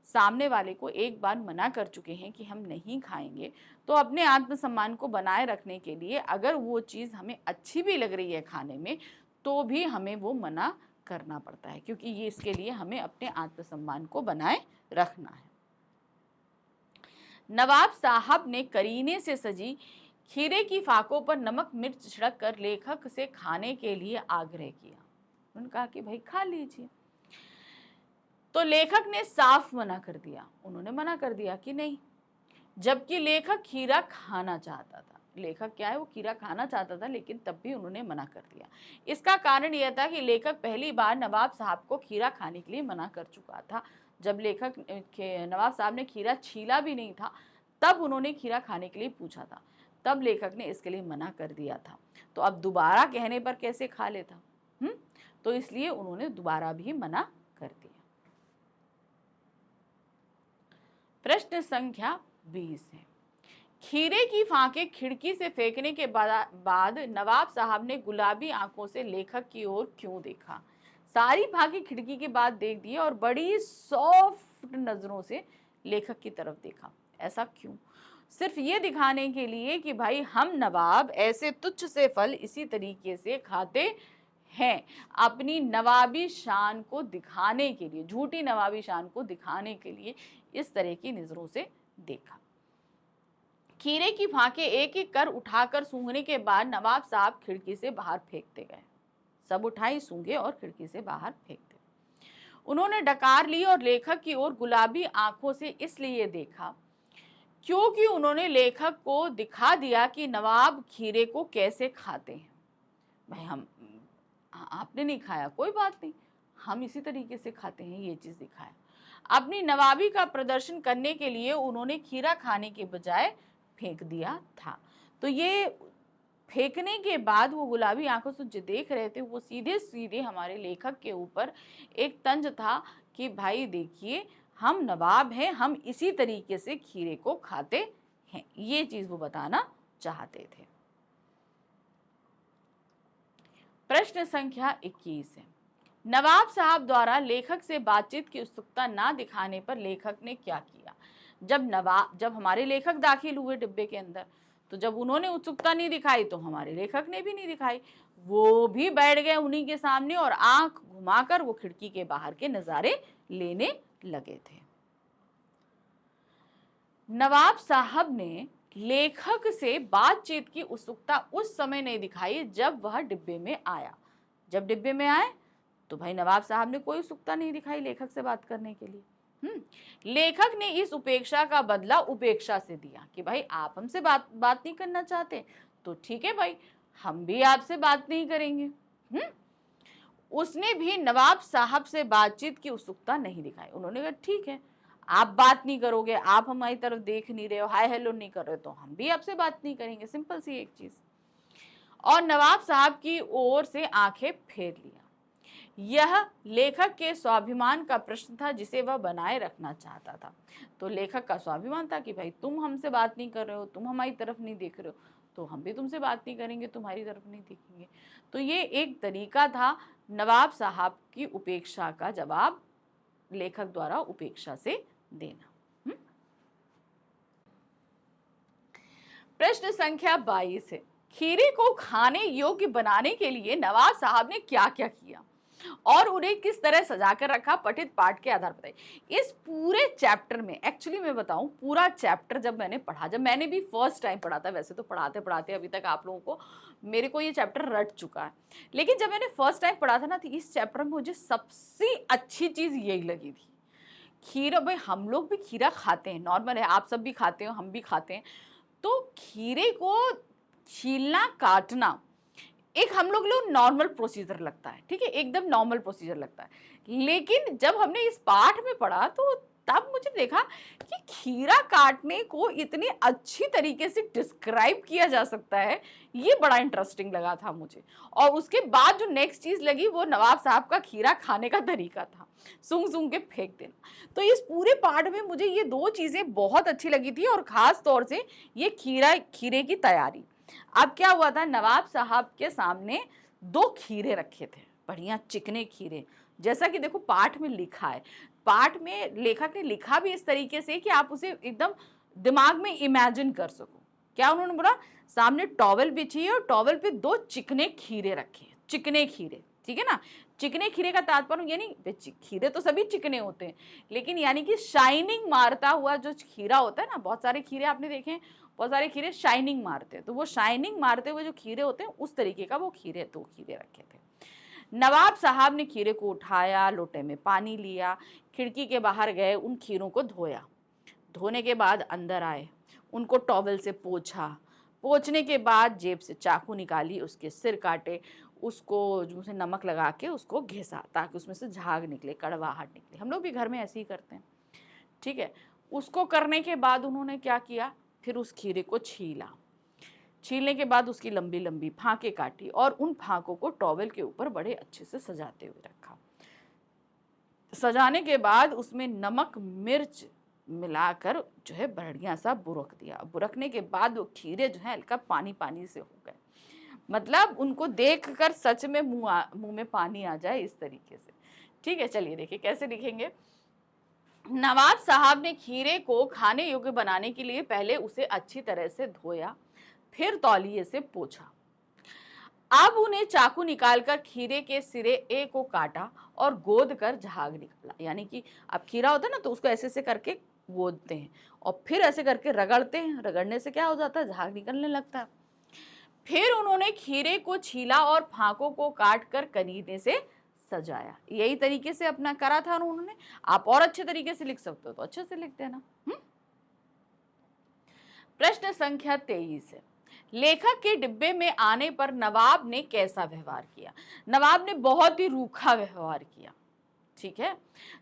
सामने वाले को एक बार मना कर चुके हैं कि हम नहीं खाएंगे, तो अपने आत्मसम्मान को बनाए रखने के लिए अगर वो चीज़ हमें अच्छी भी लग रही है खाने में, तो भी हमें वो मना करना पड़ता है, क्योंकि ये इसके लिए हमें अपने आत्मसम्मान को बनाए रखना है। नवाब साहब ने करीने से सजी खीरे की फाकों पर नमक मिर्च छिड़क कर लेखक से खाने के लिए आग्रह किया। उन्होंने कहा कि भाई खा लीजिए। तो लेखक ने साफ मना कर दिया। उन्होंने मना कर दिया कि नहीं, जबकि लेखक खीरा खाना चाहता था। लेखक क्या है, वो खीरा खाना चाहता था, लेकिन तब भी उन्होंने मना कर दिया। इसका कारण यह था कि लेखक पहली बार नवाब साहब को खीरा खाने के लिए मना कर चुका था। जब नवाब साहब ने खीरा छीला भी नहीं था, तब उन्होंने खीरा खाने के लिए पूछा था, तब लेखक ने इसके लिए मना कर दिया था। तो अब दोबारा कहने पर कैसे खा लेता? तो इसलिए उन्होंने दोबारा भी मना कर दिया। प्रश्न संख्या 20 है, खीरे की फाके खिड़की से फेंकने के बाद नवाब साहब ने गुलाबी आंखों से लेखक की ओर क्यों देखा? सारी फाके खिड़की के बाद देख दिए और बड़ी सॉफ्ट नजरों से लेखक की तरफ देखा। ऐसा क्यों? सिर्फ ये दिखाने के लिए कि भाई हम नवाब ऐसे तुच्छ से फल इसी तरीके से खाते हैं, अपनी नवाबी शान को दिखाने के लिए, झूठी नवाबी शान को दिखाने के लिए इस तरह की नजरों से देखा। खीरे की फाके एक एक कर उठाकर सूंघने के बाद नवाब साहब खिड़की से बाहर फेंकते गए। सब उठाई, सूंघे और खिड़की से बाहर फेंक दे। उन्होंने डकार ली और लेखक की ओर गुलाबी आंखों से इसलिए देखा क्योंकि उन्होंने लेखक को दिखा दिया कि नवाब खीरे को कैसे खाते हैं। भाई आपने नहीं खाया, कोई बात नहीं, हम इसी तरीके से खाते हैं, ये चीज दिखाया। अपनी नवाबी का प्रदर्शन करने के लिए उन्होंने खीरा खाने के बजाय फेंक दिया था। तो ये फेंकने के बाद वो गुलाबी आंखों से जो देख रहे थे, वो सीधे सीधे हमारे लेखक के ऊपर एक तंज था कि भाई देखिए, हम नवाब हैं, हम इसी तरीके से खीरे को खाते हैं, ये चीज वो बताना चाहते थे। प्रश्न संख्या 21 है, नवाब साहब द्वारा लेखक से बातचीत की उत्सुकता ना दिखाने पर लेखक ने क्या किया? जब हमारे लेखक दाखिल हुए डिब्बे के अंदर, तो जब उन्होंने उत्सुकता नहीं दिखाई तो हमारे लेखक ने भी नहीं दिखाई। वो भी बैठ गए उन्हीं के सामने और आंख घुमाकर वो खिड़की के बाहर के नजारे लेने लगे थे। नवाब साहब ने लेखक से बातचीत की उत्सुकता उस समय नहीं दिखाई जब वह डिब्बे में आया। जब डिब्बे में आए तो भाई नवाब साहब ने कोई उत्सुकता नहीं दिखाई लेखक से बात करने के लिए। लेखक ने इस उपेक्षा का बदला उपेक्षा से दिया कि भाई आप हमसे बात नहीं करना चाहते तो ठीक है भाई, हम भी आपसे बात नहीं करेंगे। उसने भी नवाब साहब से बातचीत की उत्सुकता नहीं दिखाई। उन्होंने कहा ठीक है, आप बात नहीं करोगे, आप हमारी तरफ देख नहीं रहे हो, हाय हेलो नहीं कर रहे, तो हम भी आपसे बात नहीं करेंगे। सिंपल सी एक चीज। और नवाब साहब की ओर से आंखें फेर लिया। यह लेखक के स्वाभिमान का प्रश्न था जिसे वह बनाए रखना चाहता था। तो लेखक का स्वाभिमान था कि भाई तुम हमसे बात नहीं कर रहे हो, तुम हमारी तरफ नहीं देख रहे हो, तो हम भी तुमसे बात नहीं करेंगे, तुम्हारी तरफ नहीं देखेंगे। तो ये एक तरीका था नवाब साहब की उपेक्षा का जवाब लेखक द्वारा उपेक्षा से देना। प्रश्न संख्या 22 है, खीरे को खाने योग्य बनाने के लिए नवाब साहब ने क्या क्या किया और उन्हें किस तरह सजाकर रखा, पठित पाठ के आधार पर बताइए। इस पूरे चैप्टर में एक्चुअली मैं बताऊं, पूरा चैप्टर जब मैंने पढ़ा, जब मैंने भी फर्स्ट टाइम पढ़ा था, वैसे तो पढ़ाते पढ़ाते अभी तक आप लोगों को मेरे को ये चैप्टर रट चुका है, लेकिन जब मैंने फर्स्ट टाइम पढ़ा था ना, तो इस चैप्टर में मुझे सबसे अच्छी चीज यही लगी थी। खीरा, भाई हम लोग भी खीरा खाते हैं, नॉर्मल है, आप सब भी खाते हो, हम भी खाते हैं। तो खीरे को छीलना काटना एक हम लोग नॉर्मल प्रोसीजर लगता है, ठीक है, एकदम नॉर्मल प्रोसीजर लगता है। लेकिन जब हमने इस पाठ में पढ़ा तो तब मुझे देखा कि खीरा काटने को इतनी अच्छी तरीके से डिस्क्राइब किया जा सकता है, ये बड़ा इंटरेस्टिंग लगा था मुझे। और उसके बाद जो नेक्स्ट चीज लगी वो नवाब साहब का खीरा खाने का तरीका था, सूंघ सूंघ के फेंक देना। तो इस पूरे पाठ में मुझे ये दो चीजें बहुत अच्छी लगी थी, और खास तौर से ये खीरे की तैयारी। अब क्या हुआ था, नवाब साहब के सामने 2 खीरे रखे थे, बढ़िया चिकने खीरे, जैसा कि देखो पाठ में लिखा है। पाठ में लेखक ने लिखा भी इस तरीके से कि आप उसे एकदम दिमाग में इमेजिन कर सको। क्या उन्होंने बोला, सामने टॉवल बिछी है और टॉवल पे 2 चिकने खीरे रखे, चिकने खीरे, ठीक है ना। चिकने खीरे का तात्पर्य यानी खीरे तो सभी चिकने होते हैं, लेकिन यानी कि शाइनिंग मारता हुआ जो खीरा होता है ना, बहुत सारे खीरे आपने देखे हैं, बहुत सारे खीरे शाइनिंग मारते हैं, तो वो शाइनिंग मारते हुए जो खीरे होते हैं उस तरीके का वो खीरे, 2 खीरे रखे थे। नवाब साहब ने खीरे को उठाया, लोटे में पानी लिया, खिड़की के बाहर गए, उन खीरों को धोया। धोने के बाद अंदर आए, उनको टॉवल से पोंछा, पोंछने के बाद जेब से चाकू निकाली, उसके सिर काटे, उसको मुंह नमक लगा के उसको घिसा ताकि उसमें से झाग निकले, कड़वाहट निकले। हम लोग भी घर में ऐसे ही करते हैं, ठीक है। उसको करने के बाद उन्होंने क्या किया, फिर उस खीरे को छीला। छीलने के बाद उसकी लंबी लंबी फांके काटी और उन फांकों को टॉवल के ऊपर बड़े अच्छे से सजाते हुए रखा। सजाने के बाद उसमें नमक मिर्च मिलाकर जो है बढ़िया सा बुरक दिया। बुरकने के बाद वो खीरे जो है हल्का पानी पानी से हो गए, मतलब उनको देखकर सच में मुंह में पानी आ जाए, इस तरीके से, ठीक है। चलिए देखिए कैसे लिखेंगे। नवाब साहब ने खीरे को खाने योग्य बनाने के लिए पहले उसे अच्छी तरह से धोया, फिर तौलिए से पोंछा। अब उन्हें चाकू निकालकर खीरे के सिरे ए को काटा और गोद कर झाग निकाला। यानी कि अब खीरा होता है ना, तो उसको ऐसे से करके गोदते हैं और फिर ऐसे करके रगड़ते हैं, रगड़ने से क्या हो जाता है, झाग निकलने लगता है। फिर उन्होंने खीरे को छीला और फांकों को काट कर कनीने से सजाया। यही तरीके से अपना करा था उन्होंने। आप और अच्छे तरीके से लिख सकते हो तो अच्छे से लिख देना। प्रश्न संख्या 23 है, लेखक के डिब्बे में आने पर नवाब ने कैसा व्यवहार किया। नवाब ने बहुत ही रूखा व्यवहार किया, ठीक है।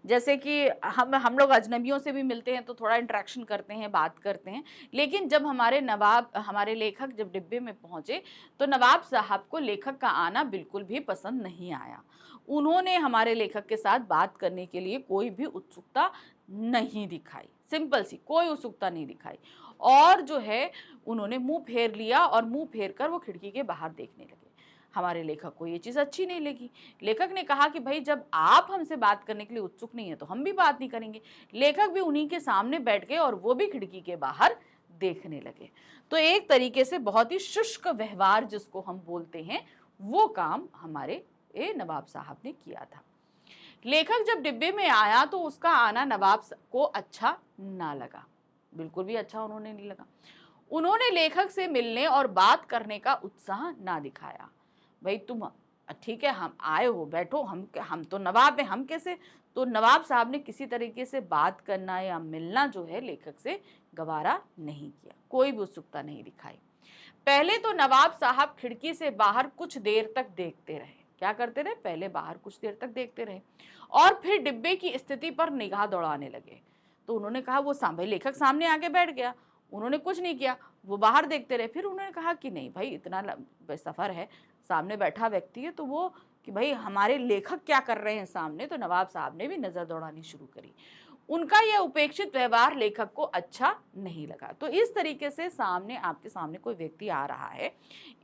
जैसे कि हम लोग अजनबियों से भी मिलते हैं तो थोड़ा इंटरेक्शन करते हैं, बात करते हैं, लेकिन जब हमारे लेखक जब डिब्बे में पहुंचे तो नवाब साहब को लेखक का आना बिल्कुल भी पसंद नहीं आया। उन्होंने हमारे लेखक के साथ बात करने के लिए कोई भी उत्सुकता नहीं दिखाई, सिंपल सी कोई उत्सुकता नहीं दिखाई, और जो है उन्होंने मुंह फेर लिया और मुंह फेर कर वो खिड़की के बाहर देखने लगे। हमारे लेखक को ये चीज़ अच्छी नहीं लगी। लेखक ने कहा कि भाई जब आप हमसे बात करने के लिए उत्सुक नहीं है तो हम भी बात नहीं करेंगे। लेखक भी उन्हीं के सामने बैठ गए और वो भी खिड़की के बाहर देखने लगे। तो एक तरीके से बहुत ही शुष्क व्यवहार जिसको हम बोलते हैं, वो काम हमारे नवाब साहब ने किया था। लेखक जब डिब्बे में आया तो उसका आना नवाब को अच्छा ना लगा, बिल्कुल भी अच्छा उन्होंने नहीं लगा। उन्होंने लेखक से मिलने और बात करने का उत्साह ना दिखाया। भाई तुम ठीक है, हम आए हो, बैठो, हम तो नवाब हैं, हम कैसे। तो नवाब साहब ने किसी तरीके से बात करना या मिलना जो है लेखक से गवारा नहीं किया, कोई भी उत्सुकता नहीं दिखाई। पहले तो नवाब साहब खिड़की से बाहर कुछ देर तक देखते रहे। क्या करते रहे? पहले बाहर कुछ देर तक देखते रहे और फिर डिब्बे की स्थिति पर निगाह दौड़ाने लगे। तो उन्होंने कहा, वो भाई लेखक सामने आके बैठ गया, उन्होंने कुछ नहीं किया, वो बाहर देखते रहे। फिर उन्होंने कहा कि नहीं भाई, इतना सफर है, सामने बैठा व्यक्ति है, तो वो कि भाई हमारे लेखक क्या कर रहे हैं सामने। तो नवाब साहब ने भी नजर दौड़ानी शुरू करी। उनका यह उपेक्षित व्यवहार लेखक को अच्छा नहीं लगा। तो इस तरीके से सामने, आपके सामने कोई व्यक्ति आ रहा है,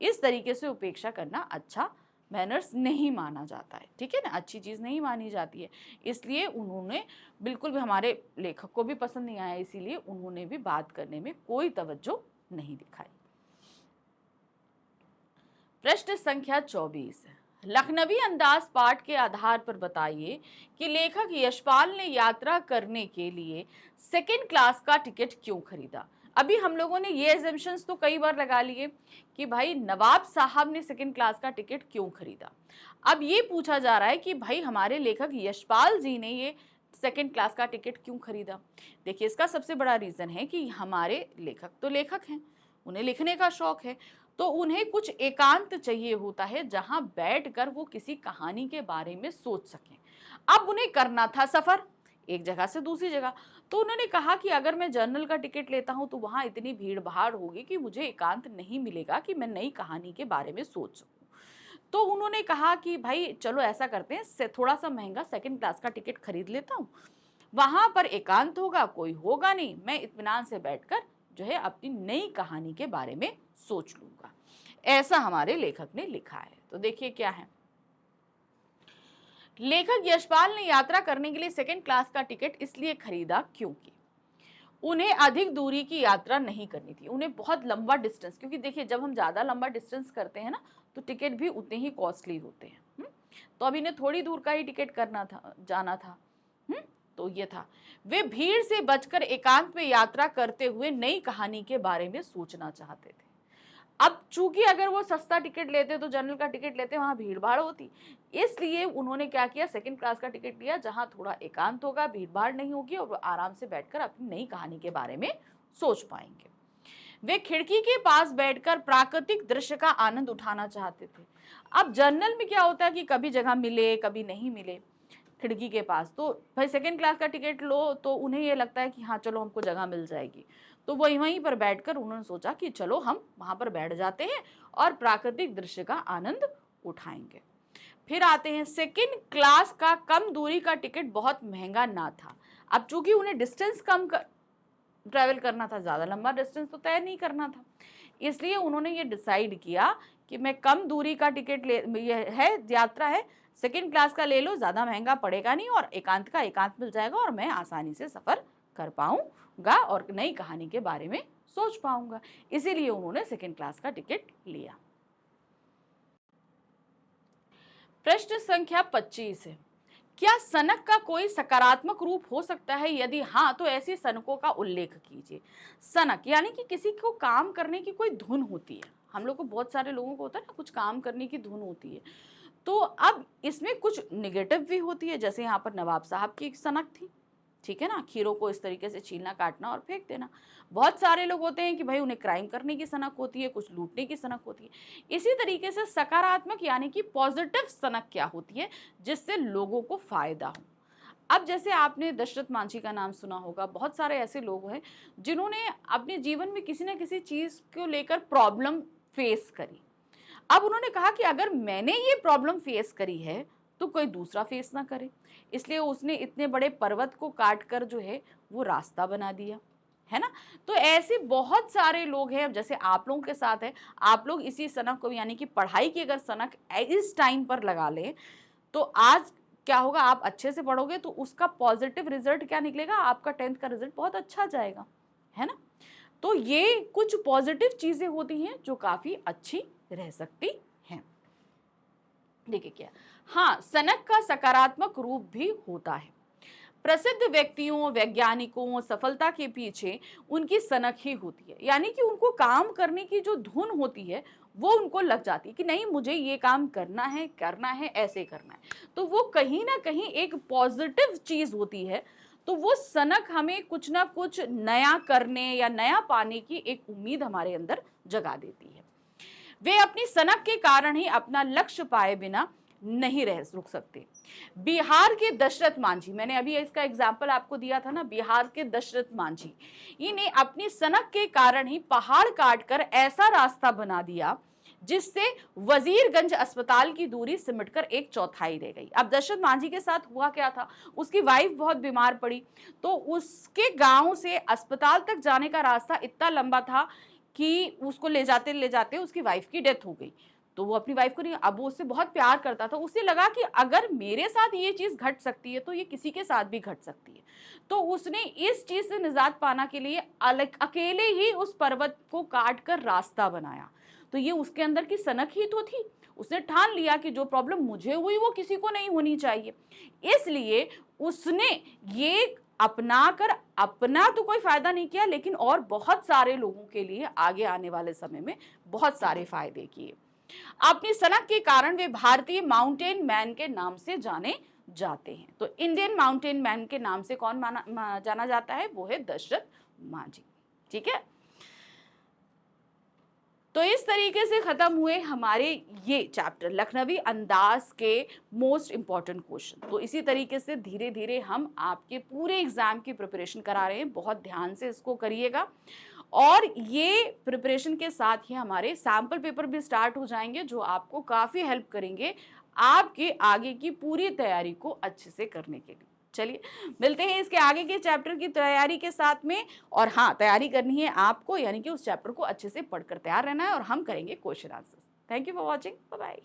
इस तरीके से उपेक्षा करना अच्छा मैनर्स नहीं माना जाता है, ठीक है ना, अच्छी चीज़ नहीं मानी जाती है। इसलिए उन्होंने बिल्कुल भी, हमारे लेखक को भी पसंद नहीं आया, इसीलिए उन्होंने भी बात करने में कोई तवज्जो नहीं दिखाई। प्रश्न संख्या 24, लखनवी अंदाज पाठ के आधार पर बताइए कि लेखक यशपाल ने यात्रा करने के लिए सेकेंड क्लास का टिकट क्यों खरीदा। अभी हम लोगों ने ये एजम्पशंस तो कई बार लगा लिए कि भाई नवाब साहब ने सेकेंड क्लास का टिकट क्यों खरीदा। अब ये पूछा जा रहा है कि भाई हमारे लेखक यशपाल जी ने ये सेकेंड क्लास का टिकट क्यों खरीदा। देखिए, इसका सबसे बड़ा रीज़न है कि हमारे लेखक तो लेखक हैं, उन्हें लिखने का शौक है, तो उन्हें कुछ एकांत चाहिए होता है जहां बैठकर वो किसी कहानी के बारे में सोच सकें। अब उन्हें करना था सफर एक जगह से दूसरी जगह, तो उन्होंने कहा कि अगर मैं जर्नल का टिकट लेता हूं तो वहां इतनी भीड़ भाड़ होगी कि मुझे एकांत नहीं मिलेगा कि मैं नई कहानी के बारे में सोच सकूं। तो उन्होंने कहा कि भाई चलो ऐसा करते हैं, थोड़ा सा महंगा सेकेंड क्लास का टिकट खरीद लेता हूँ, वहां पर एकांत होगा, कोई होगा नहीं, मैं इत्मीनान से बैठकर जो है अपनी नई कहानी के बारे में सोच लूंगा। ऐसा हमारे लेखक ने लिखा है। तो देखिए क्या है, लेखक यशपाल ने यात्रा करने के लिए सेकेंड क्लास का टिकट इसलिए खरीदा क्योंकि उन्हें अधिक दूरी की यात्रा नहीं करनी थी, उन्हें बहुत लंबा डिस्टेंस, क्योंकि देखिए जब हम ज़्यादा लंबा डिस्टेंस करते हैं ना तो टिकट भी उतने ही कॉस्टली होते हैं। तो अब इन्हें थोड़ी दूर का ही टिकट करना था, जाना था। तो ये था, वे भीड़ से बचकर एकांत में यात्रा करते हुए नई कहानी के बारे में सोचना चाहते थे। अब चूंकि अगर वो सस्ता टिकट लेते तो जनरल का टिकट लेते वहां भीड़ भाड़ होती, इसलिए उन्होंने क्या किया, सेकंड क्लास का टिकट लिया जहां थोड़ा एकांत होगा, भीड़ भाड़ नहीं होगी और वो आराम से बैठकर अपनी नई कहानी के बारे में सोच पाएंगे। वे खिड़की के पास बैठकर प्राकृतिक दृश्य का आनंद उठाना चाहते थे। अब जर्नल में क्या होता है कि कभी जगह मिले कभी नहीं मिले खिड़की के पास, तो भाई सेकंड क्लास का टिकट लो तो उन्हें ये लगता है कि हाँ चलो हमको जगह मिल जाएगी, तो वहीं पर बैठकर उन्होंने सोचा कि चलो हम वहां पर बैठ जाते हैं और प्राकृतिक दृश्य का आनंद उठाएंगे। फिर आते हैं, सेकंड क्लास का कम दूरी का टिकट बहुत महंगा ना था। अब चूंकि उन्हें डिस्टेंस कम ट्रैवल करना था, ज़्यादा लंबा डिस्टेंस तो तय नहीं करना था, इसलिए उन्होंने ये डिसाइड किया कि मैं कम दूरी का टिकट यात्रा है, सेकेंड क्लास का ले लो, ज़्यादा महंगा पड़ेगा नहीं और एकांत का एकांत मिल जाएगा और मैं आसानी से सफ़र कर पाऊंगा और नई कहानी के बारे में सोच पाऊंगा, इसीलिए उन्होंने सेकेंड क्लास का टिकट लिया। प्रश्न संख्या 25 है, क्या सनक का कोई सकारात्मक रूप हो सकता है? यदि हाँ तो ऐसे सनकों का उल्लेख कीजिए। सनक यानी कि किसी को काम करने की कोई धुन होती है, हम लोग को, बहुत सारे लोगों को होता है ना, कुछ काम करने की धुन होती है। तो अब इसमें कुछ निगेटिव भी होती है, जैसे यहाँ पर नवाब साहब की एक सनक थी, ठीक है ना, खीरों को इस तरीके से छीलना, काटना और फेंक देना। बहुत सारे लोग होते हैं कि भाई उन्हें क्राइम करने की सनक होती है, कुछ लूटने की सनक होती है। इसी तरीके से सकारात्मक यानी कि पॉजिटिव सनक क्या होती है, जिससे लोगों को फायदा हो। अब जैसे आपने दशरथ मांझी का नाम सुना होगा, बहुत सारे ऐसे लोग हैं जिन्होंने अपने जीवन में किसी न किसी चीज़ को लेकर प्रॉब्लम फेस करी। अब उन्होंने कहा कि अगर मैंने ये प्रॉब्लम फेस करी है तो कोई दूसरा फेस ना करे, इसलिए उसने इतने बड़े पर्वत को काट कर जो है वो रास्ता बना दिया। है ना। तो ऐसे बहुत सारे लोग हैं, जैसे आप लोगों के साथ है, आप लोग इसी सनक को यानी कि पढ़ाई की अगर सनक इस टाइम पर लगा लें तो आज क्या होगा, आप अच्छे से पढ़ोगे तो उसका पॉजिटिव रिजल्ट क्या निकलेगा, आपका 10th का रिजल्ट बहुत अच्छा जाएगा, है ना। तो ये कुछ पॉजिटिव चीजें होती हैं जो काफी अच्छी रह सकती हैं। देखिए क्या, हाँ, सनक का सकारात्मक रूप भी होता है। प्रसिद्ध व्यक्तियों, वैज्ञानिकों सफलता के पीछे उनकी सनक ही होती है, यानी कि उनको काम करने की जो धुन होती है वो उनको लग जाती है कि नहीं मुझे ये काम करना है ऐसे करना है, तो वो कहीं ना कहीं एक पॉजिटिव चीज होती है। तो वो सनक हमें कुछ ना कुछ नया करने या नया पाने की एक उम्मीद हमारे अंदर जगा देती है। वे अपनी सनक के कारण ही अपना लक्ष्य पाए बिना नहीं रुक सकते। बिहार के दशरथ मांझी, मैंने अभी इसका एग्जाम्पल आपको दिया था ना, बिहार के दशरथ मांझी, इन्हें अपनी सनक के कारण ही पहाड़ काटकर ऐसा रास्ता बना दिया जिससे वजीरगंज अस्पताल की दूरी सिमटकर 1/4 रह गई। अब दशरथ मांझी के साथ हुआ क्या था, उसकी वाइफ बहुत बीमार पड़ी, तो उसके गांव से अस्पताल तक जाने का रास्ता इतना लंबा था कि उसको ले जाते उसकी वाइफ की डेथ हो गई। तो वो अपनी वाइफ को नहीं, अब वो उससे बहुत प्यार करता था, उसे लगा कि अगर मेरे साथ ये चीज घट सकती है तो ये किसी के साथ भी घट सकती है। तो उसने इस चीज से निजात पाना के लिए अलग अकेले ही उस पर्वत को काट कर रास्ता बनाया। तो ये उसके अंदर की सनक ही तो थी, उसने ठान लिया कि जो प्रॉब्लम मुझे हुई वो किसी को नहीं होनी चाहिए, इसलिए उसने ये अपना कर अपना तो कोई फायदा नहीं किया, लेकिन और बहुत सारे लोगों के लिए आगे आने वाले समय में बहुत सारे फायदे किए। अपनी सनक के कारण वे भारतीय माउंटेन मैन के नाम से जाने जाते हैं। तो इंडियन माउंटेन मैन के नाम से कौन जाना जाता है, वो है दशरथ मांझी। ठीक है, तो इस तरीके से खत्म हुए हमारे ये चैप्टर लखनवी अंदाज के मोस्ट इंपॉर्टेंट क्वेश्चन। तो इसी तरीके से धीरे धीरे हम आपके पूरे एग्जाम की प्रिपरेशन करा रहे हैं, बहुत ध्यान से इसको करिएगा। और ये प्रिपरेशन के साथ ही हमारे सैम्पल पेपर भी स्टार्ट हो जाएंगे जो आपको काफ़ी हेल्प करेंगे आपके आगे की पूरी तैयारी को अच्छे से करने के लिए। चलिए मिलते हैं इसके आगे के चैप्टर की तैयारी के साथ में। और हाँ, तैयारी करनी है आपको, यानी कि उस चैप्टर को अच्छे से पढ़कर तैयार रहना है और हम करेंगे question answers. Thank you for watching, bye bye.